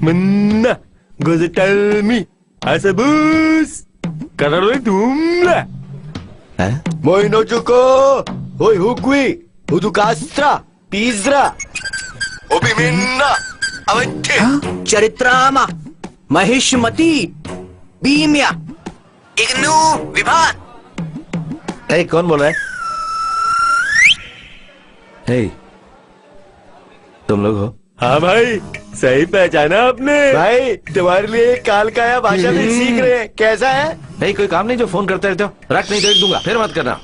Munna, Gozetalmi. Asabus. Kararoi tumla. Moino Juko. Oi Hugui. Udu Castra. Pizra. Obi Minna. Avanti. चरित्रामा, महिष्मती, बीमिया, इग्नू, विभान। ए, कौन बोल रहा है? हे, तुम लोग हो? हाँ भाई, सही पहचाना आपने। भाई तुम्हारे लिए कालकाया भाषा भी सीख रहे हैं। कैसा है? नहीं, कोई काम नहीं जो फोन करते रहते हो? रख नहीं तो एक दूंगा, फिर मत करना।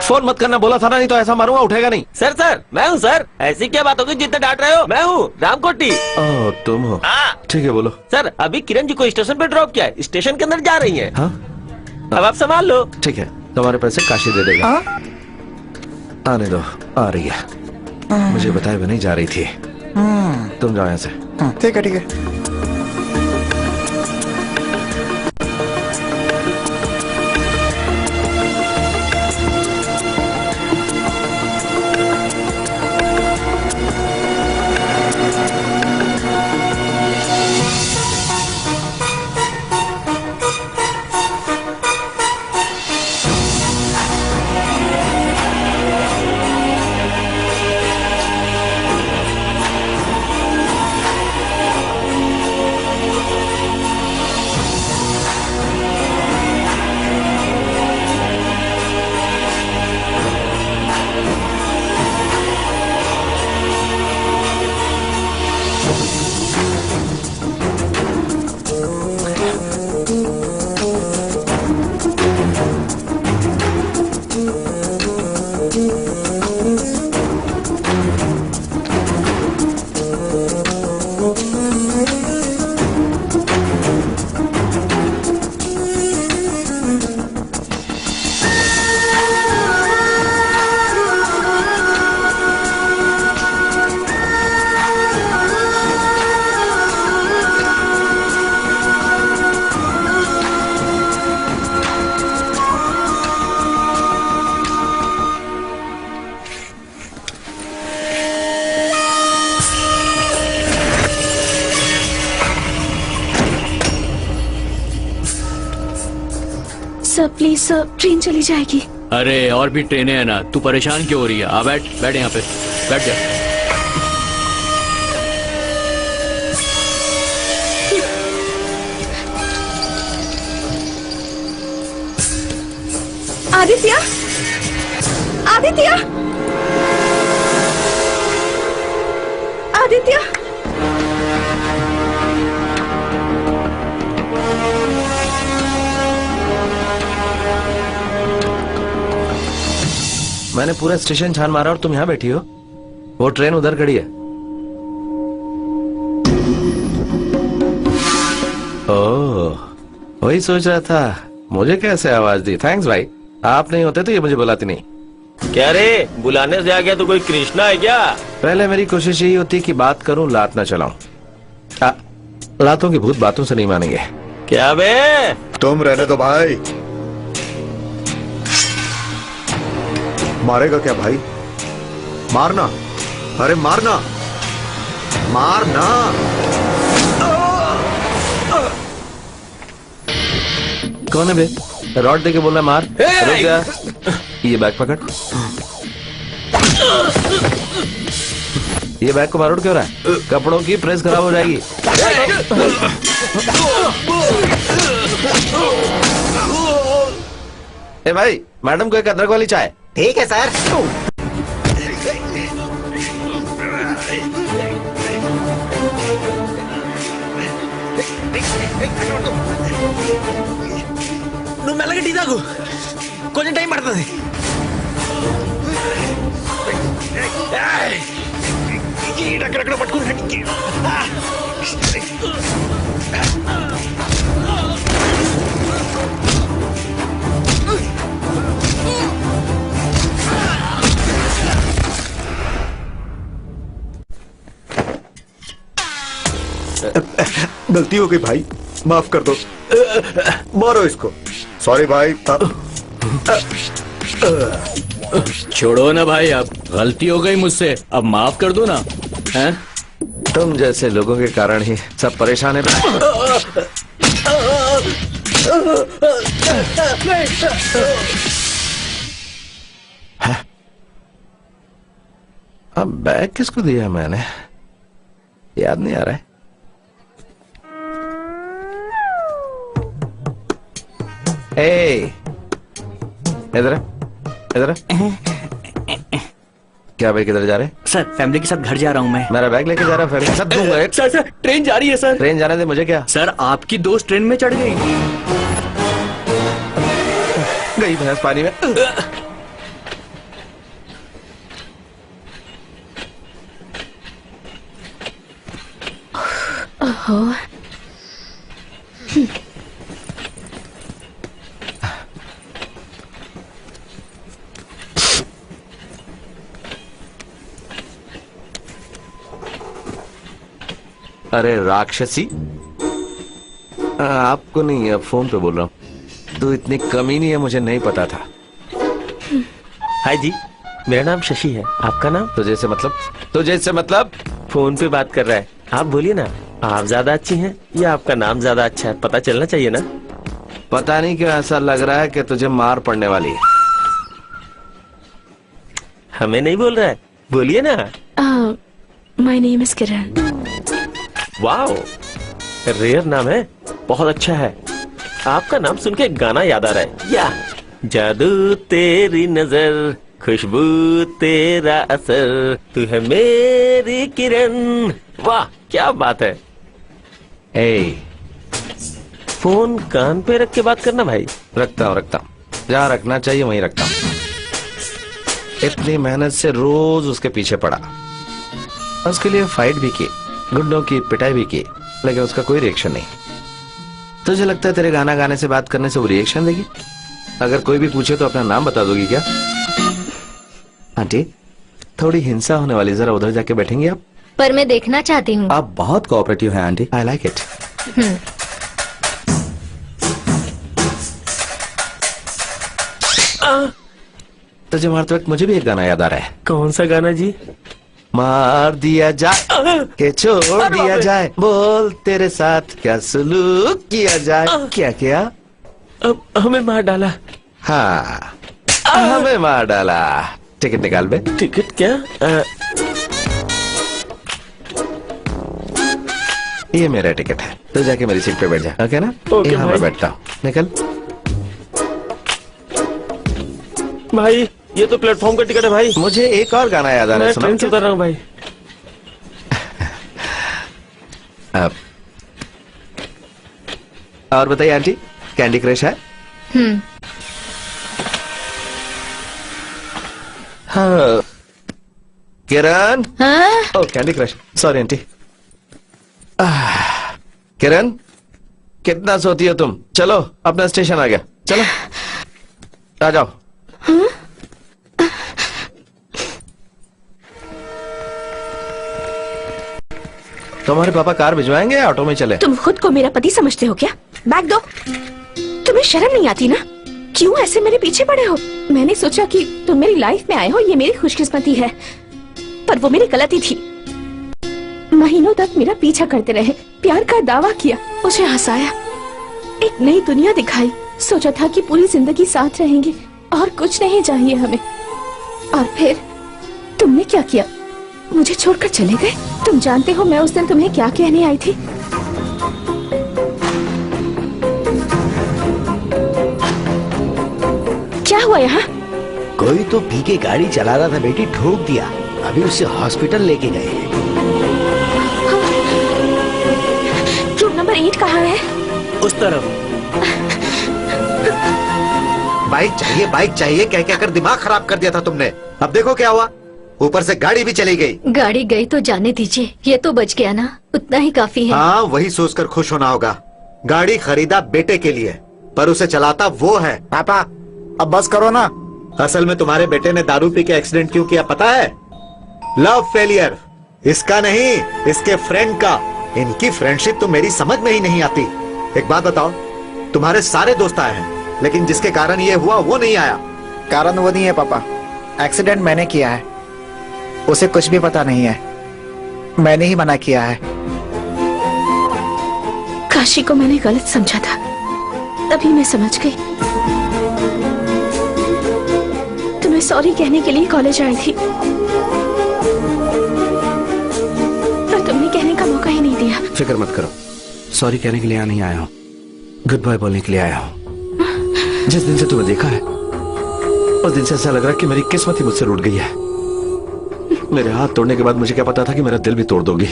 फोन मत करना बोला था ना, नहीं तो ऐसा मारूंगा, उठेगा नहीं। सर मैं हूँ सर। ऐसी क्या बात होगी जितना डांट रहे हो? मैं हूँ रामकोटी। ओह, तुम हो? हाँ। ठीक है, बोलो। सर अभी किरण जी को स्टेशन पे ड्रॉप किया है, स्टेशन के अंदर जा रही हैं। हाँ? अब आप संभाल लो। ठीक है, तुम्हारे पैसे काशी दे देगा। आने दो, आ रही है। मुझे बताए भी नहीं जा रही थी। तुम जाओ यहाँ से। ठीक है ठीक है। सर प्लीज सर, ट्रेन चली जाएगी। अरे और भी ट्रेनें हैं ना, तू परेशान क्यों हो रही है? आ बैठ यहाँ पे, बैठ जा। आदित्य, आदित्य, आदित्य। मैंने पूरा स्टेशन छान मारा और तुम यहाँ बैठी हो? वो ट्रेन उधर खड़ी है। ओह, वही सोच रहा था मुझे कैसे आवाज दी। थैंक्स भाई, आप नहीं होते तो ये मुझे बुलाती नहीं। क्या रे, बुलाने से आ गया तो कोई कृष्णा है क्या? पहले मेरी कोशिश यही होती कि बात करूं, लात ना चलाऊं। लातों की भूत बातों से नहीं मानेंगे। क्या बे? तुम रहने दो भाई। मारेगा क्या भाई? मारना, अरे मारना, मारना। कौन है बे? रॉड देके बोल रहा है मार। रुक जा, ये बैग पकड़। ये बैग को मारोड़ क्यों रहा है? कपड़ों की प्रेस खराब हो जाएगी। ए भाई, मैडम को एक अदरक वाली चाय। ठीक है सर। నువ్వు మెల్లగా టీ తాగు, కొంచెం టైం పడుతుంది. అక్కడక్కడ పట్టుకుని गलती हो गई भाई, माफ कर दो। मारो इसको। सॉरी भाई। छोड़ो ना भाई, अब गलती हो गई मुझसे, अब माफ कर दो ना। हैं? तुम जैसे लोगों के कारण ही सब परेशान है। अब बैग किसको दिया मैंने, याद नहीं आ रहा है। ए, इधर इधर। क्या भाई, किधर जा रहे? सर फैमिली के साथ घर जा रहा हूँ मैं। मेरा बैग लेके जा रहा है? सब दूंगा। सर सर ट्रेन जा रही है सर। ट्रेन जाने दे, मुझे क्या। सर आपकी दोस्त ट्रेन में चढ़ गई। गई भैंस पानी में। ओहो। अरे राक्षसी, आपको नहीं, अब फोन पे बोल रहा हूँ। तो इतनी कमी नहीं है, मुझे नहीं पता था। हाय जी, मेरा नाम शशि है। आपका नाम? तुझे से मतलब? तुझे से मतलब? फोन पे बात कर रहा है। आप बोलिए ना, आप ज्यादा अच्छी हैं या आपका नाम ज्यादा अच्छा है? पता चलना चाहिए ना। पता नहीं क्यों ऐसा लग रहा है कि तुझे मार पड़ने वाली है। हमें नहीं बोल रहा है, बोलिए ना। My name is Kiran. Wow, rare नाम है, बहुत अच्छा है। आपका नाम सुन के गाना याद आ रहा है। या जादू तेरी नजर, खुशबू तेरा असर, तू है मेरी किरण। वाह क्या बात है। ए, फोन कान पे रख के बात करना भाई। रखता हूँ जहाँ रखना चाहिए वहीं रखता हूँ। इतनी मेहनत से रोज उसके पीछे पड़ा, उसके लिए फाइट भी की, गुंडों की पिटाई भी की, लेकिन उसका कोई रिएक्शन नहीं। तुझे लगता है तेरे गाना गाने से, बात करने से वो रिएक्शन देगी? अगर कोई भी पूछे तो अपना नाम बता दोगी क्या? आंटी, थोड़ी हिंसा होने वाली, जरा उधर जाके बैठेंगे आप? पर मैं देखना चाहती हूँ। आप बहुत कोऑपरेटिव हैं आंटी, आई लाइक इट। तुझे मारते वक्त मुझे भी एक गाना याद आ रहा है। कौन सा गाना जी? मार दिया जाए के छोड़ दिया जाए, बोल तेरे साथ क्या सलूक किया जाए। क्या किया? अब हमें मार डाला। हाँ, हमें मार डाला। टिकट निकाल बे। टिकट क्या? ये मेरा टिकट है, तो जाके मेरी सीट पे बैठ जा, ओके ना? ओके यहाँ भाई। मैं बैठता हूँ, निकल। भाई ये तो प्लेटफॉर्म का टिकट है भाई। मुझे एक और गाना याद आ रहा है, मैं सुनो। ट्रेन से उतर रहा हूँ भाई। अब और बताइए आंटी, कैंडी क्रश है? हाँ। किरण। हाँ? ओ कैंडी क्रश, सॉरी आंटी। किरण, कितना सोती हो तुम? चलो अपना स्टेशन आ गया, चलो आ जाओ। तुम्हारे पापा कार भिजवाएंगे या ऑटो में चले? तुम खुद को मेरा पति समझते हो क्या? बैग दो। तुम्हें शर्म नहीं आती ना? क्यों ऐसे मेरे पीछे पड़े हो? मैंने सोचा कि तुम मेरी लाइफ में आए हो, ये मेरी खुशकिस्मती है, पर वो मेरी गलती थी। महीनों तक मेरा पीछा करते रहे, प्यार का दावा किया, मुझे हंसाया, एक नई दुनिया दिखाई, सोचा था कि पूरी जिंदगी साथ रहेंगे और कुछ नहीं चाहिए हमें। और फिर तुमने क्या किया? मुझे छोड़कर चले गए। तुम जानते हो मैं उस दिन तुम्हें क्या कहने आई थी? क्या हुआ यहाँ? कोई तो पी के गाड़ी चला रहा था बेटी, ठोक दिया, अभी उसे हॉस्पिटल लेके गए हैं। रूम नंबर 8 कहाँ है? उस तरफ। बाइक चाहिए कह कह कर दिमाग खराब कर दिया था तुमने। अब देखो क्या हुआ, ऊपर से गाड़ी भी चली गई। गाड़ी गई तो जाने दीजिए, ये तो बच गया ना, उतना ही काफी है। हाँ, वही सोचकर खुश होना होगा। गाड़ी खरीदा बेटे के लिए, पर उसे चलाता वो है। पापा अब बस करो ना। असल में तुम्हारे बेटे ने दारू पी के एक्सीडेंट क्यों किया पता है? Love failure. इसका नहीं, इसके फ्रेंड का। इनकी फ्रेंडशिप तो मेरी समझ में ही नहीं आती। एक बात बताओ, तुम्हारे सारे दोस्त आए हैं, लेकिन जिसके कारण ये हुआ वो नहीं आया। कारण वो नहीं है पापा, एक्सीडेंट मैंने किया है, उसे कुछ भी पता नहीं है। मैंने ही मना किया है। काशी को मैंने गलत समझा था, तभी मैं समझ गई। तुम्हें सॉरी कहने के लिए कॉलेज आई थी, पर तुमने कहने का मौका ही नहीं दिया। फिक्र मत करो, सॉरी कहने के लिए यहाँ नहीं आया हूँ, गुड बाय बोलने के लिए आया हूँ। जिस दिन से तुम्हें देखा है उस दिन से ऐसा लग रहा है कि मेरी किस्मत ही मुझसे रूठ गई है। मेरे हाथ तोड़ने के बाद मुझे क्या पता था कि मेरा दिल भी तोड़ दोगी।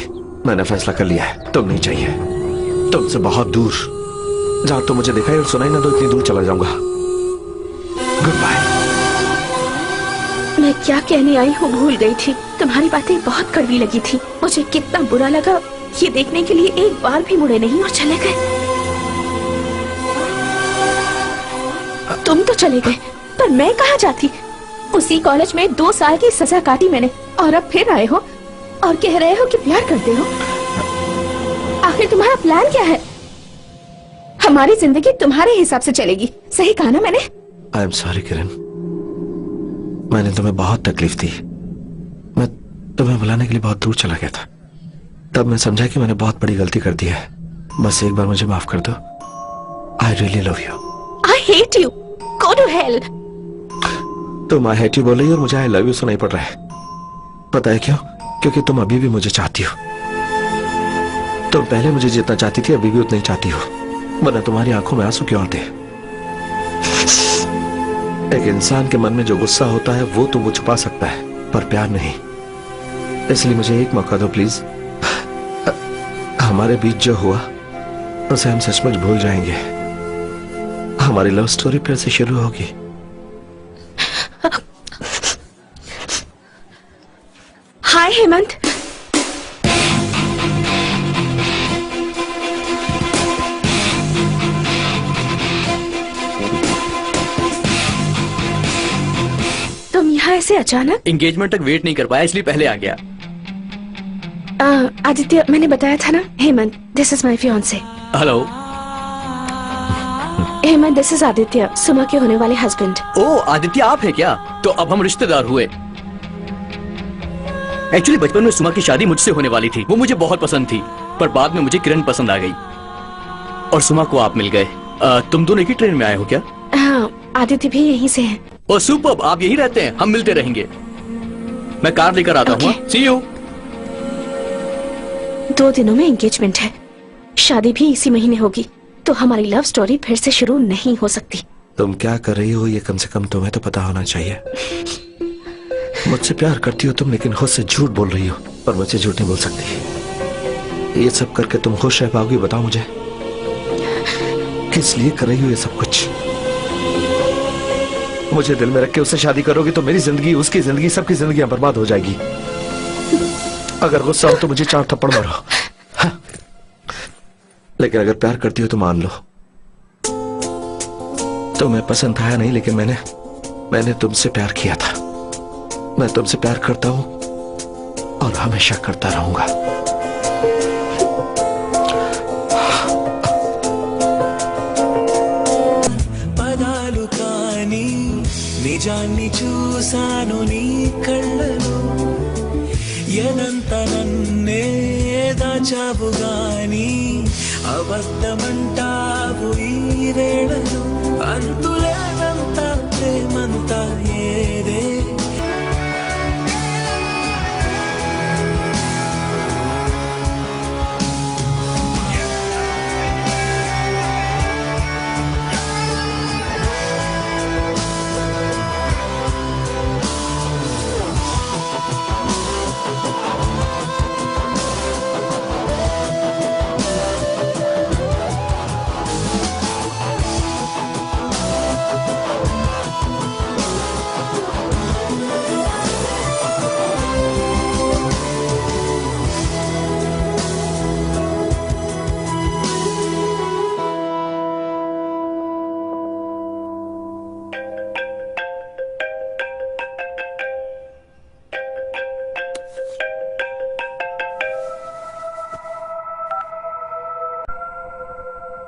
मैंने फैसला कर लिया है, तुम नहीं चाहिए। तुमसे बहुत दूर, जहां तुम मुझे दिखाई और सुनाई ना दो, इतनी दूर चला जाऊंगा। Goodbye. मैं क्या कहने आई हूँ भूल गई थी। तुम्हारी बातें बहुत कड़वी लगी थी। मुझे कितना बुरा लगा ये देखने के लिए एक बार भी मुड़े नहीं और चले गए। तुम तो चले गए, पर मैं कहाँ जाती। उसी कॉलेज में 2 साल की सजा काटी मैंने, और अब फिर आए हो और कह रहे हो कि प्यार करते हो। आखिर तुम्हारा प्लान क्या है? हमारी जिंदगी तुम्हारे हिसाब से चलेगी, सही कहा ना मैंने? आई एम सॉरी किरण, मैंने तुम्हें बहुत तकलीफ दी। मैं तुम्हें बुलाने के लिए बहुत दूर चला गया था, तब मैं समझा कि मैंने बहुत बड़ी गलती कर दी है। बस एक बार मुझे माफ कर दो। I really love you. I hate you, go to hell. तुम आई हेट यू बोल रही हो और मुझे आई लव यू सुनाई पड़ रहा है। पता है क्यों? क्योंकि तुम अभी भी मुझे चाहती हो। तुम पहले मुझे जितना चाहती थी अभी भी उतना ही चाहती हो, वरना तुम्हारी आंखों में आंसू क्यों आते? एक इंसान के मन में जो गुस्सा होता है वो तो वो छुपा सकता है, पर प्यार नहीं। इसलिए मुझे एक मौका दो प्लीज। हमारे बीच जो हुआ उसे हम सचमुच भूल जाएंगे। हमारी लव स्टोरी फिर से शुरू होगी। हाय हेमंत। तुम यहाँ ऐसे अचानक? एंगेजमेंट तक वेट नहीं कर पाया इसलिए पहले आ गया। आदित्य, मैंने बताया था ना, Hemant, this is my fiance. Hello Hemant, this is Aditya, Suma के होने वाले हस्बैंड। ओ आदित्य, आप है क्या? तो अब हम रिश्तेदार हुए। एक्चुअली बचपन में सुमा की शादी मुझसे होने वाली थी, वो मुझे बहुत पसंद थी, पर बाद में मुझे किरण पसंद आ गई और सुमा को आप मिल गए। तुम दोनों एक ही ट्रेन में आए हो क्या? हाँ, आदित्य भी यहीं से है। ओ सुपर्ब, आप यहीं रहते हैं? हम मिलते रहेंगे। मैं कार लेकर आता हूँ। सी यू। 2 दिनों में एंगेजमेंट है, शादी भी इसी महीने होगी, तो हमारी लव स्टोरी फिर से शुरू नहीं हो सकती। तुम क्या कर रही हो ये कम से कम तुम्हें तो पता होना चाहिए। मुझसे प्यार करती हो तुम, लेकिन खुद से झूठ बोल रही हो, पर मुझसे झूठ नहीं बोल सकती। ये सब करके तुम खुश रह पाओगी? बताओ मुझे, किस लिए कर रही हो ये सब कुछ? मुझे दिल में रख के उससे शादी करोगी तो मेरी जिंदगी, उसकी जिंदगी, सबकी जिंदगी बर्बाद हो जाएगी। अगर गुस्सा हो तो मुझे 4 थप्पड़ मारो, हाँ। लेकिन अगर प्यार करती हो तो मान लो। तुम्हें पसंद आया नहीं, लेकिन मैंने तुमसे प्यार किया था। मैं तुमसे प्यार करता हूं और हमेशा करता रहूंगा। పదాలు కాని నిజాన్ని చూసాను నీ కళ్ళలో, ఎదంత నన్నే దాచావు గాని అబద్ధమంటావు ఈ వేళలో. అంతులేనంత ప్రేమంతా ఏదే.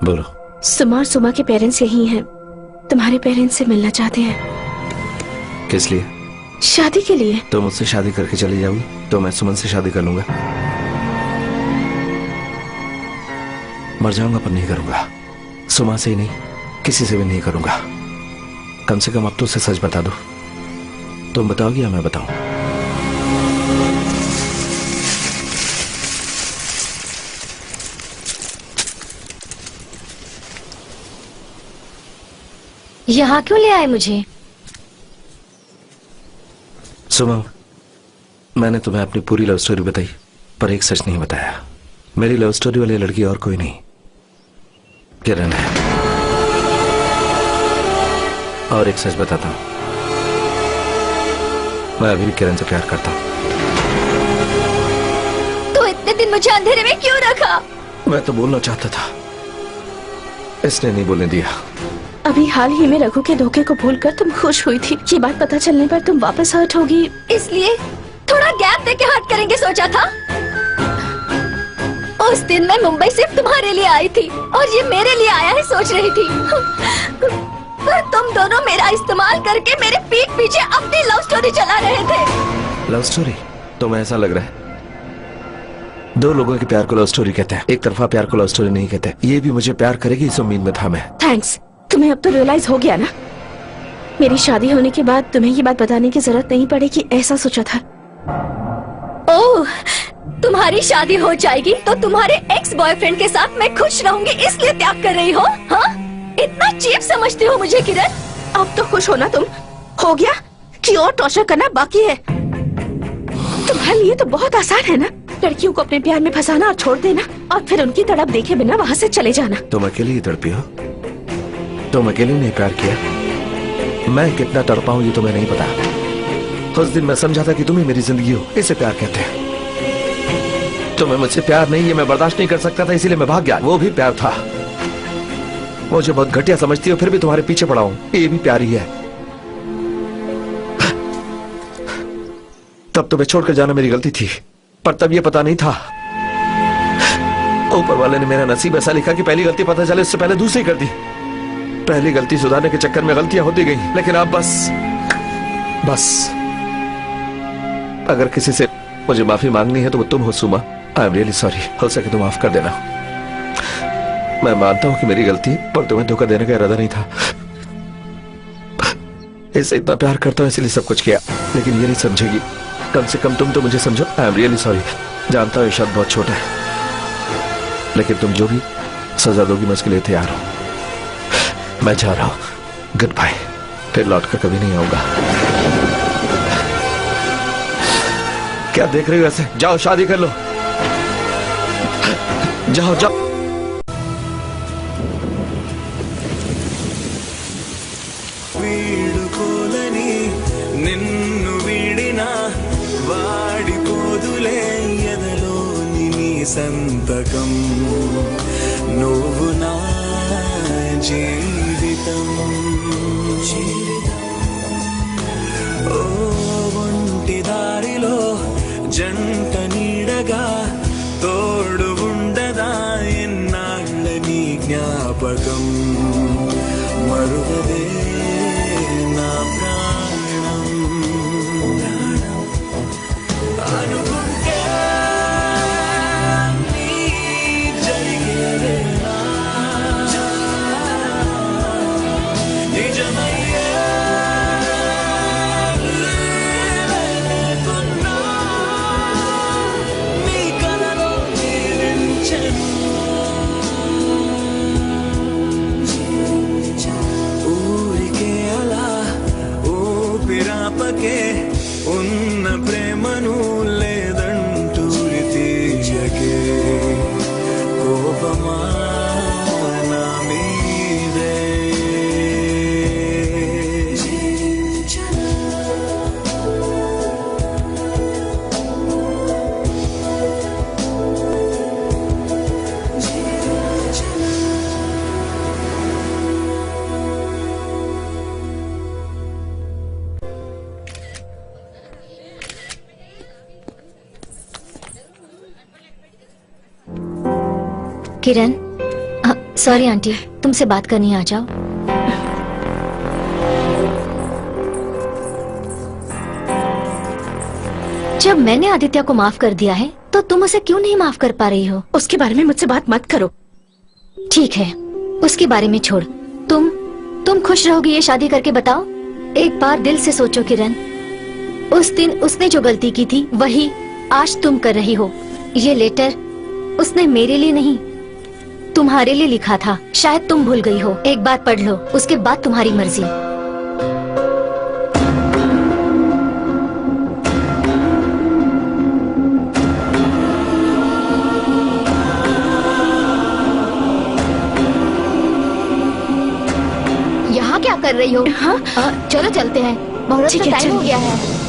बोलो। सुमा और सुमा के पेरेंट्स यही हैं, तुम्हारे पेरेंट्स से मिलना चाहते हैं। किस लिए? शादी के लिए। तो मुझसे शादी करके चली जाओगी तो मैं सुमन से शादी कर लूंगा। मर जाऊंगा पर नहीं करूंगा। सुमा से ही नहीं, किसी से भी नहीं करूंगा। कम से कम अब तो उसे सच बता दो। तुम बताओगी या मैं बताऊं? यहाँ क्यों ले आए मुझे? सुमा, मैंने तुम्हें अपनी पूरी लव स्टोरी बताई, पर एक सच नहीं बताया। मेरी लव स्टोरी वाली लड़की और कोई नहीं, किरण है। और एक सच बताता हूं, मैं अभी भी किरण से प्यार करता हूं। तो इतने दिन मुझे अंधेरे में क्यों रखा? मैं तो बोलना चाहता था, इसने नहीं बोलने दिया। अभी हाल ही में रघु के धोखे को भूलकर तुम खुश हुई थी। ये बात पता चलने पर तुम वापस हर्ट होगी, इसलिए थोड़ा गैप देके हर्ट करेंगे सोचा था। उस दिन मैं मुंबई सिर्फ तुम्हारे लिए आई थी और ये मेरे लिए आया है सोच रही थी, पर तुम दोनों मेरा इस्तेमाल करके मेरे पीठ पीछे अपनी लव स्टोरी चला रहे थे। Love story? तुम्हें ऐसा लग रहा है? दो लोगों के प्यार को लव स्टोरी कहते हैं, एक तरफा प्यार को लव स्टोरी नहीं कहते। ये भी मुझे प्यार करेगी इस उम्मीद में था मैं। थैंक्स, तुम्हें अब तो रियलाइज हो गया ना। मेरी शादी होने के बाद तुम्हें ये बात बताने की जरूरत नहीं पड़ेगी, ऐसा सोचा था। ओह, तुम्हारी शादी हो जाएगी तो तुम्हारे एक्स बॉयफ्रेंड के साथ मैं खुश रहूंगी, इसलिए त्याग कर रही हो? हाँ, इतना चीप समझती हो मुझे किरण? अब तो खुश हो ना तुम? हो गया कि और टॉर्चर करना बाकी है? तुम्हारे लिए तो बहुत आसान है ना, लड़कियों को अपने प्यार में फंसाना और छोड़ देना, और फिर उनकी तड़प देखे बिना वहाँ से चले जाना। तुम अकेली ही तड़पी हो? तुम अकेली ने प्यार किया? मैं कितना तड़पा हूँ ये तुम्हें नहीं पता। उस दिन मैं समझा था कि तुम ही मेरी जिंदगी हो, इसे प्यार कहते हैं। तुम्हें मुझसे प्यार नहीं, ये मैं बर्दाश्त नहीं कर सकता था, इसीलिए मैं भाग गया। वो भी प्यार था। मुझे बहुत घटिया समझती हो, फिर भी तुम्हारे पीछे पड़ा हूँ, ये भी प्यार ही है। तब तुम्हें छोड़कर जाना मेरी गलती थी, पर तब ये पता नहीं था। ऊपर वाले ने मेरा नसीब ऐसा लिखा कि पहली गलती पता चले उससे पहले दूसरी कर दी। पहली गलती सुधारने के चक्कर में गलतियां होती गई, लेकिन अब बस अगर किसी से मुझे माफी मांगनी है तो वो तुम हो Suma. I am really sorry. हो सके तो माफ कर देना। मैं मानता हूं कि मेरी गलती, पर तुम्हें धोखा देने का इरादा नहीं था। इससे इतना प्यार करता हूं इसलिए सब कुछ किया, लेकिन ये नहीं समझेगी। कम से कम तुम तो मुझे समझो। आई एम रियली सॉरी। जानता हूं ये शब्द बहुत छोटा है, लेकिन तुम जो भी सजा दोगी मैं उसके लिए तैयार हूं। मैं जा रहा हूं, गुड बाय। फिर लौट कर कभी नहीं आऊंगा। क्या देख रही हो ऐसे? जाओ शादी कर लो, जाओ जाओ। వీడుకోలని నిన్ను వీడినా వాడిపోదులే ఎదలోని నీ సంతకం నువ్వు నా జీవితం ఓ ఒంటి దారిలో జంట నీడగా తోడు ఉండదా ఎన్నాళ్ళ నీ జ్ఞాపకం మరువదే నా ప్రాణం అనుకుంటే నీ జరిగేదేనా నిజమయ్యే లేకున్నా నీ కలలో జీవించెను ఊరికే అలా ఊపిరాపకే ఉన్న ప్రేమను లేదంటూరి తీయకే కోపమా నా మీదే किरण, सॉरी आंटी, तुमसे बात करनी आ जाओ। जब मैंने आदित्य को माफ कर दिया है तो तुम उसे क्यों नहीं माफ कर पा रही हो? उसके बारे में मुझसे बात मत करो। ठीक है, उसके बारे में छोड़। तुम खुश रहोगी ये शादी करके, बताओ? एक बार दिल से सोचो किरण, उस दिन उसने जो गलती की थी वही आज तुम कर रही हो। ये लेटर उसने मेरे लिए नहीं, तुम्हारे लिए लिखा था। शायद तुम भूल गई हो। एक बार पढ़ लो, उसके बाद तुम्हारी मर्जी। यहाँ क्या कर रही हो? हाँ? चलो चलते हैं, बहुत ठीक है, टाइम हो चलिए। गया है।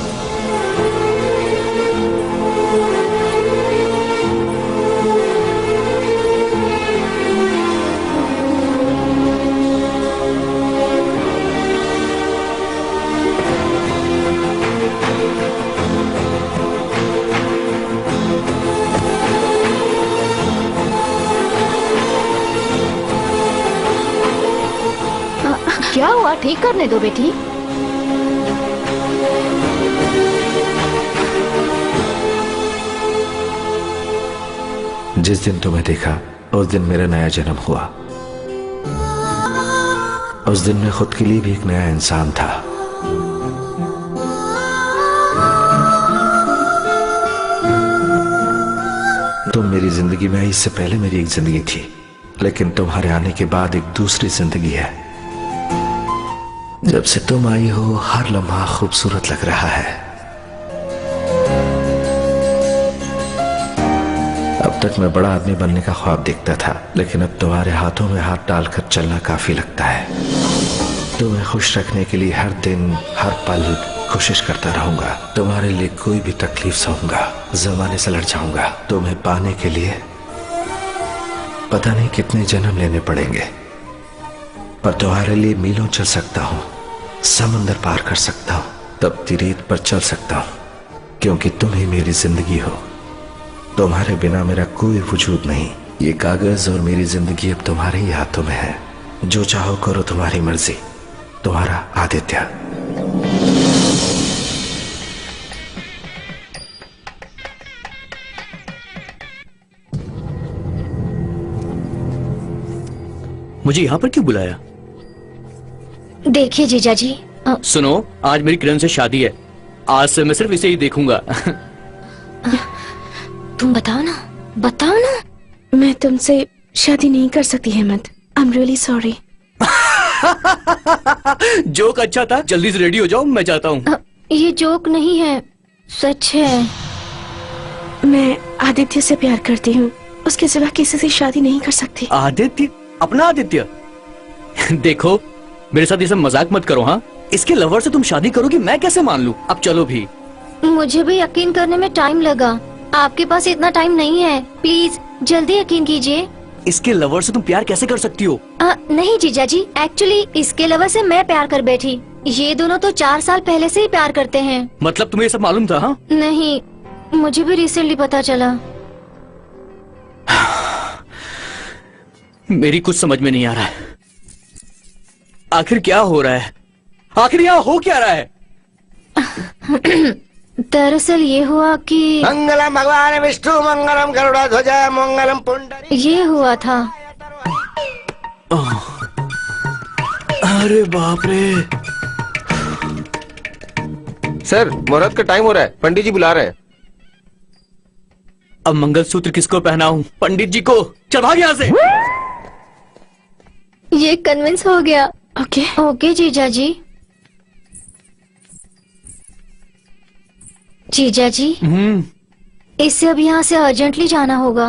क्या हुआ? ठीक करने दो बेटी। जिस दिन तुम्हें देखा उस दिन मेरा नया जन्म हुआ। उस दिन मैं खुद के लिए भी एक नया इंसान था। तुम मेरी जिंदगी में आई, इससे पहले मेरी एक जिंदगी थी, लेकिन तुम्हारे आने के बाद एक दूसरी जिंदगी है। जब से तुम आई हो हर लम्हा खूबसूरत लग रहा है। अब तक मैं बड़ा आदमी बनने का ख्वाब देखता था, लेकिन अब तुम्हारे हाथों में हाथ डालकर चलना काफी लगता है। तुम्हें खुश रखने के लिए हर दिन हर पल कोशिश करता रहूंगा। तुम्हारे लिए कोई भी तकलीफ सहूंगा, जमाने से लड़ जाऊंगा। तुम्हें पाने के लिए पता नहीं कितने जन्म लेने पड़ेंगे, पर तुम्हारे लिए मीलों चल सकता हूं, समंदर पार कर सकता हूं, तपती रेत पर चल सकता हूं, क्योंकि तुम ही मेरी जिंदगी हो। तुम्हारे बिना मेरा कोई वजूद नहीं। ये कागज और मेरी जिंदगी अब तुम्हारे ही हाथों में है। जो चाहो करो, तुम्हारी मर्जी। तुम्हारा आदित्य। मुझे यहाँ पर क्यों बुलाया? देखिए जीजाजी, सुनो, आज मेरी किरण से शादी है। आज से मैं सिर्फ इसे ही देखूंगा। तुम बताओ ना, बताओ ना। मैं तुमसे शादी नहीं कर सकती हेमंत। आई एम रियली सॉरी। जोक अच्छा था, जल्दी से रेडी हो जाओ, मैं जाता हूँ। ये जोक नहीं है, सच है। मैं आदित्य से प्यार करती हूँ, उसके सिवा किसी से शादी नहीं कर सकती। आदित्य? अपना आदित्य? देखो, मेरे साथ ये सब मजाक मत करो। हाँ, इसके लवर से तुम शादी करोगी, मैं कैसे मान लूं? अब चलो भी। मुझे भी यकीन करने में टाइम लगा, आपके पास इतना टाइम नहीं है। प्लीज जल्दी यकीन कीजिए। इसके लवर से तुम प्यार कैसे कर सकती हो? नहीं जीजाजी, एक्चुअली इसके लवर से मैं प्यार कर बैठी। ये दोनों तो 4 साल पहले से ही प्यार करते हैं। मतलब तुम्हें ये सब मालूम था? हाँ? नहीं, मुझे भी रिसेंटली पता चला। मेरी कुछ समझ में नहीं आ रहा है। आखिर क्या हो रहा है? आखिर यहाँ हो क्या रहा है? दरअसल ये हुआ कि मंगलम भगवान विष्णु मंगलम गरुड़ध्वज मंगलम पुंडरी। ये हुआ था। अरे बाप रे। सर, मुहूर्त का टाइम हो रहा है, पंडित जी बुला रहे हैं। अब मंगलसूत्र किसको पहनाऊं? पंडित जी को। चल भाग यहाँ से। ये कन्विंस हो गया। ओके ओके जीजाजी। जीजाजी, इससे अब यहाँ से अर्जेंटली जाना होगा।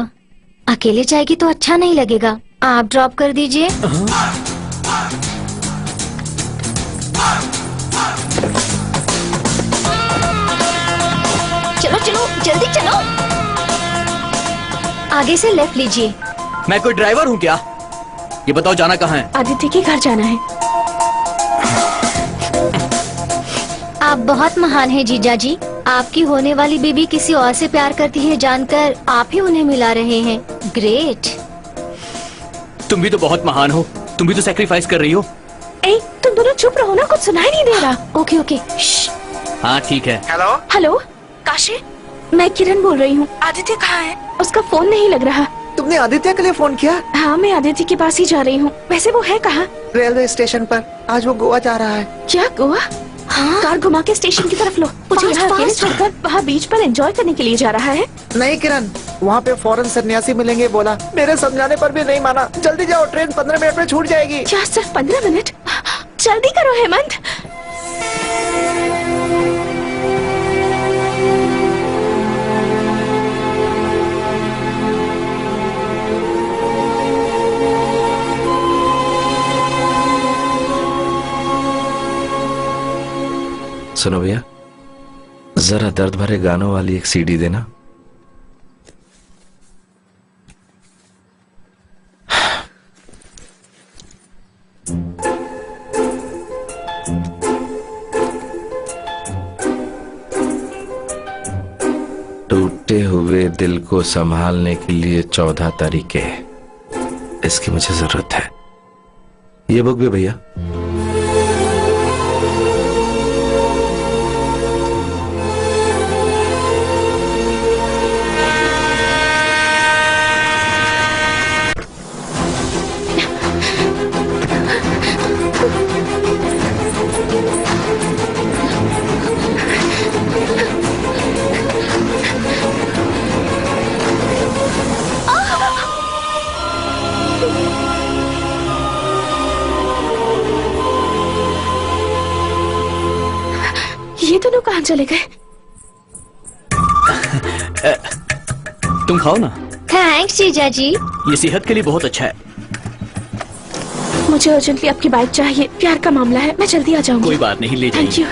अकेले जाएगी तो अच्छा नहीं लगेगा, आप ड्रॉप कर दीजिए। चलो चलो जल्दी चलो। आगे से लेफ्ट लीजिए। मैं कोई ड्राइवर हूँ क्या? ये बताओ जाना कहाँ है? आदित्य के घर जाना है। आप बहुत महान हैं जीजाजी। आपकी होने वाली बीबी किसी और से प्यार करती है जानकर आप ही उन्हें मिला रहे हैं। ग्रेट। तुम भी तो बहुत महान हो, तुम भी तो सैक्रिफाइस कर रही हो। ए, तुम दोनों चुप रहो ना, कुछ सुनाई नहीं दे रहा। Okay okay. हाँ ठीक है। हेलो हेलो काशी, मैं किरण बोल रही हूँ। आदित्य कहाँ है? उसका फोन नहीं लग रहा। तुम तुमने आदित्य के लिए फोन किया? हाँ, मैं आदित्य के पास ही जा रही हूँ। वैसे वो है कहाँ? रेलवे स्टेशन पर। आज वो गोवा जा रहा है। क्या गोवा? हाँ? कार घुमा के स्टेशन की तरफ लो। मुझे यहाँ अकेले छोड़कर वहाँ बीच पर एंजॉय करने के लिए जा रहा है। नहीं किरण, वहाँ पे फॉरेन सन्यासी मिलेंगे बोला। मेरे समझाने पर भी नहीं माना। जल्दी जाओ, ट्रेन 15 मिनट में छूट जाएगी। क्या सिर्फ 15 मिनट? जल्दी करो हेमंत। सुनो भैया, जरा दर्द भरे गानों वाली एक सीडी देना। टूटे हुए दिल को संभालने के लिए 14 तरीके, इसकी मुझे जरूरत है। ये बुक भी भैया। ये दोनों कहाँ चले गए? तुम खाओ ना। थैंक्स जीजा जी। ये सेहत के लिए बहुत अच्छा है। मुझे अर्जेंटली आपकी बाइक चाहिए। प्यार का मामला है, मैं जल्दी आ जाऊंगी। कोई बात नहीं, ले जाइए। Thank you.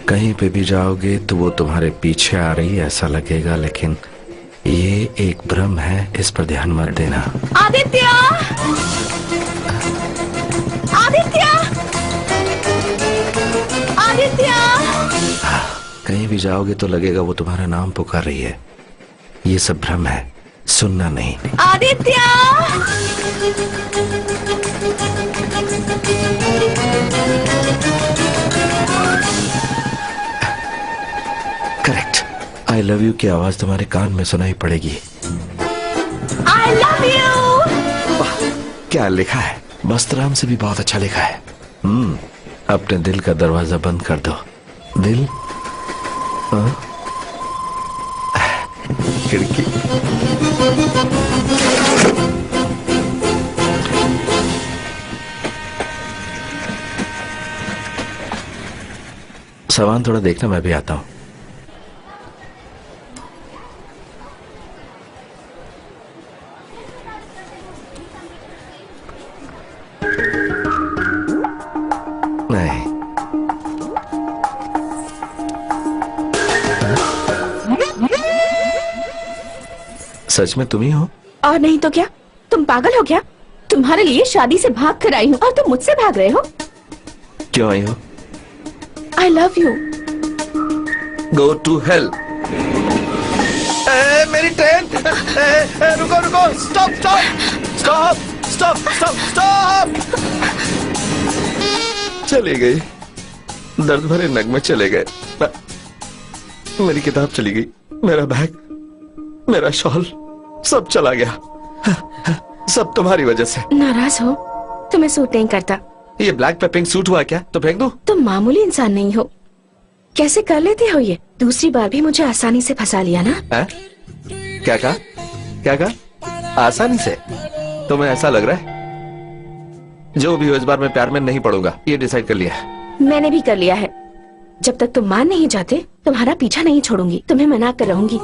कहीं पे भी जाओगे तो वो तुम्हारे पीछे आ रही है ऐसा लगेगा, लेकिन ये एक भ्रम है, इस पर ध्यान मत देना। आदित्य! आदित्य! आदित्य! कहीं भी जाओगे तो लगेगा वो तुम्हारा नाम पुकार रही है। ये सब भ्रम है, सुनना नहीं। Aditya! Correct. I love you की आवाज तुम्हारे कान में सुनाई पड़ेगी। आई लव यू! क्या लिखा है? बस्तराम से भी बहुत अच्छा लिखा है। अपने दिल का दरवाजा बंद कर दो। दिल खिड़की। सामान थोड़ा देखना, मैं भी आता हूं। नहीं, सच में तुम ही हो? और नहीं तो क्या? तुम पागल हो क्या? तुम्हारे लिए शादी से भाग कर आई हूँ और तुम मुझसे भाग रहे हो। क्यों आई हो? I love you. Go to hell. मेरी ट्रेन। रुको रुको, stop stop stop stop stop stop. चली गई, दर्द भरे नगमे चले गए। मेरी किताब चली गई, मेरा बैग, मेरा शॉल, सब चला गया। सब तुम्हारी वजह से। नाराज हो? तुम्हें सूट नहीं करता। ये ब्लैक पे पिंक सूट हुआ क्या? तो फेंक दूं? तुम मामूली इंसान नहीं हो, कैसे कर लेते हो ये? दूसरी बार भी मुझे आसानी से फंसा लिया ना? क्या कहा? क्या कहा? आसानी से? तुम्हें ऐसा लग रहा है? जो भी हो, इस बार मैं प्यार में नहीं पड़ूंगा, ये डिसाइड कर लिया है। मैंने भी कर लिया है। जब तक तुम मान नहीं जाते तुम्हारा पीछा नहीं छोड़ूंगी, तुम्हें मना कर रहूंगी।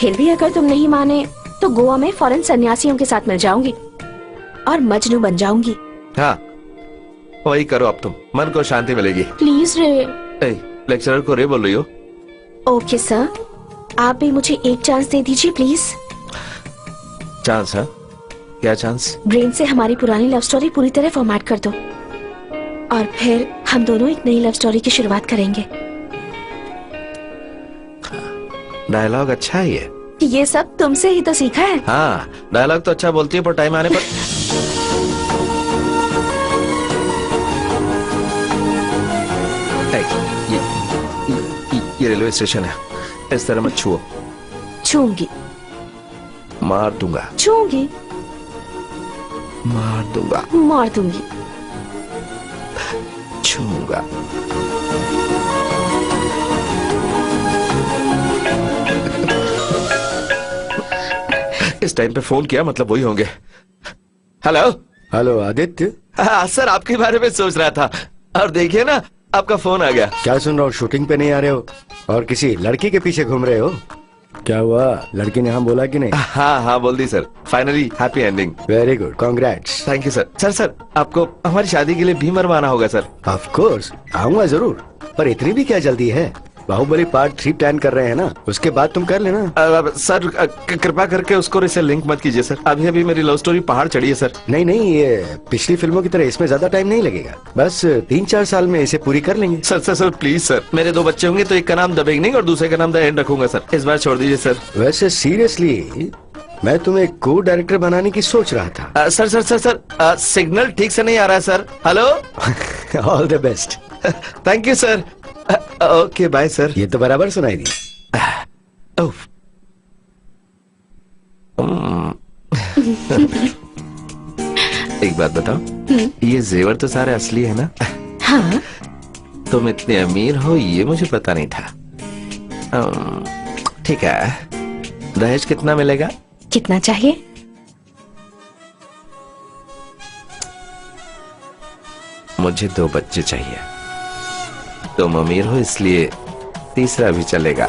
फिर भी अगर तुम नहीं माने तो गोवा में फॉरेन सन्यासियों के साथ मिल जाऊंगी और मजनू बन जाऊंगी। हाँ, वही करो अब तुम, मन को शांति मिलेगी। प्लीज रे। लेक्चरर को रे बोल रही हो? ओके सर, आप भी मुझे एक चांस दे दीजिए प्लीज। चांस? है क्या चांस? ब्रेन से हमारी पुरानी लव स्टोरी पूरी तरह फॉर्मेट कर दो और फिर हम दोनों एक नई लव स्टोरी की शुरुआत करेंगे। डायलॉग अच्छा है ये सब तुमसे ही तो सीखा है। हाँ, डायलॉग तो अच्छा बोलती है, पर टाइम आने पर ये रेलवे स्टेशन है, इस तरह मत छुओ। छूंगी। मार दूंगा। छूंगी। मार दूंगा। मार दूंगी। छूंगा। इस टाइम पे फोन किया मतलब वही होंगे। हेलो। हेलो आदित्य। हाँ सर, आपके बारे में सोच रहा था और देखिए ना, आपका फोन आ गया। क्या सुन रहा हूँ? शूटिंग पे नहीं आ रहे हो और किसी लड़की के पीछे घूम रहे हो? क्या हुआ, लड़की ने हाँ बोला कि नहीं? हाँ हाँ बोल दी sir, finally happy ending. Very good, congrats. Thank you sir. Sir आपको हमारी शादी के लिए भीमर आना होगा सर। ऑफ कोर्स आऊंगा जरूर, पर इतनी भी क्या जल्दी है? बाहुबली पार्ट 3 प्लान कर रहे हैं ना, उसके बाद तुम कर लेना। सर कृपा करके उसको इसे लिंक मत कीजिए सर, अभी अभी मेरी लव स्टोरी पहाड़ चढ़ी है सर। नहीं, ये पिछली फिल्मों की तरह इसमें ज्यादा टाइम नहीं लगेगा, बस 3-4 साल में इसे पूरी कर लेंगे। सर प्लीज सर, मेरे 2 बच्चे होंगे तो एक का नाम द बिगनिंग और दूसरे का नाम द एंड रखूंगा सर, इस बार छोड़ दीजिए सर। वैसे सीरियसली मैं तुम्हें को डायरेक्टर बनाने की सोच रहा था। सर सिग्नल ठीक से नहीं आ रहा है sir. Hello. All the best. Thank you sir. Okay bye sir. ये तो बराबर सुनाई दी। एक बात बताओ, ये जेवर तो सारे असली है ना? हाँ। तुम इतने अमीर हो ये मुझे पता नहीं था। ठीक है, दहेज कितना मिलेगा? कितना चाहिए? मुझे 2 बच्चे चाहिए। तुम अमीर हो इसलिए तीसरा भी चलेगा।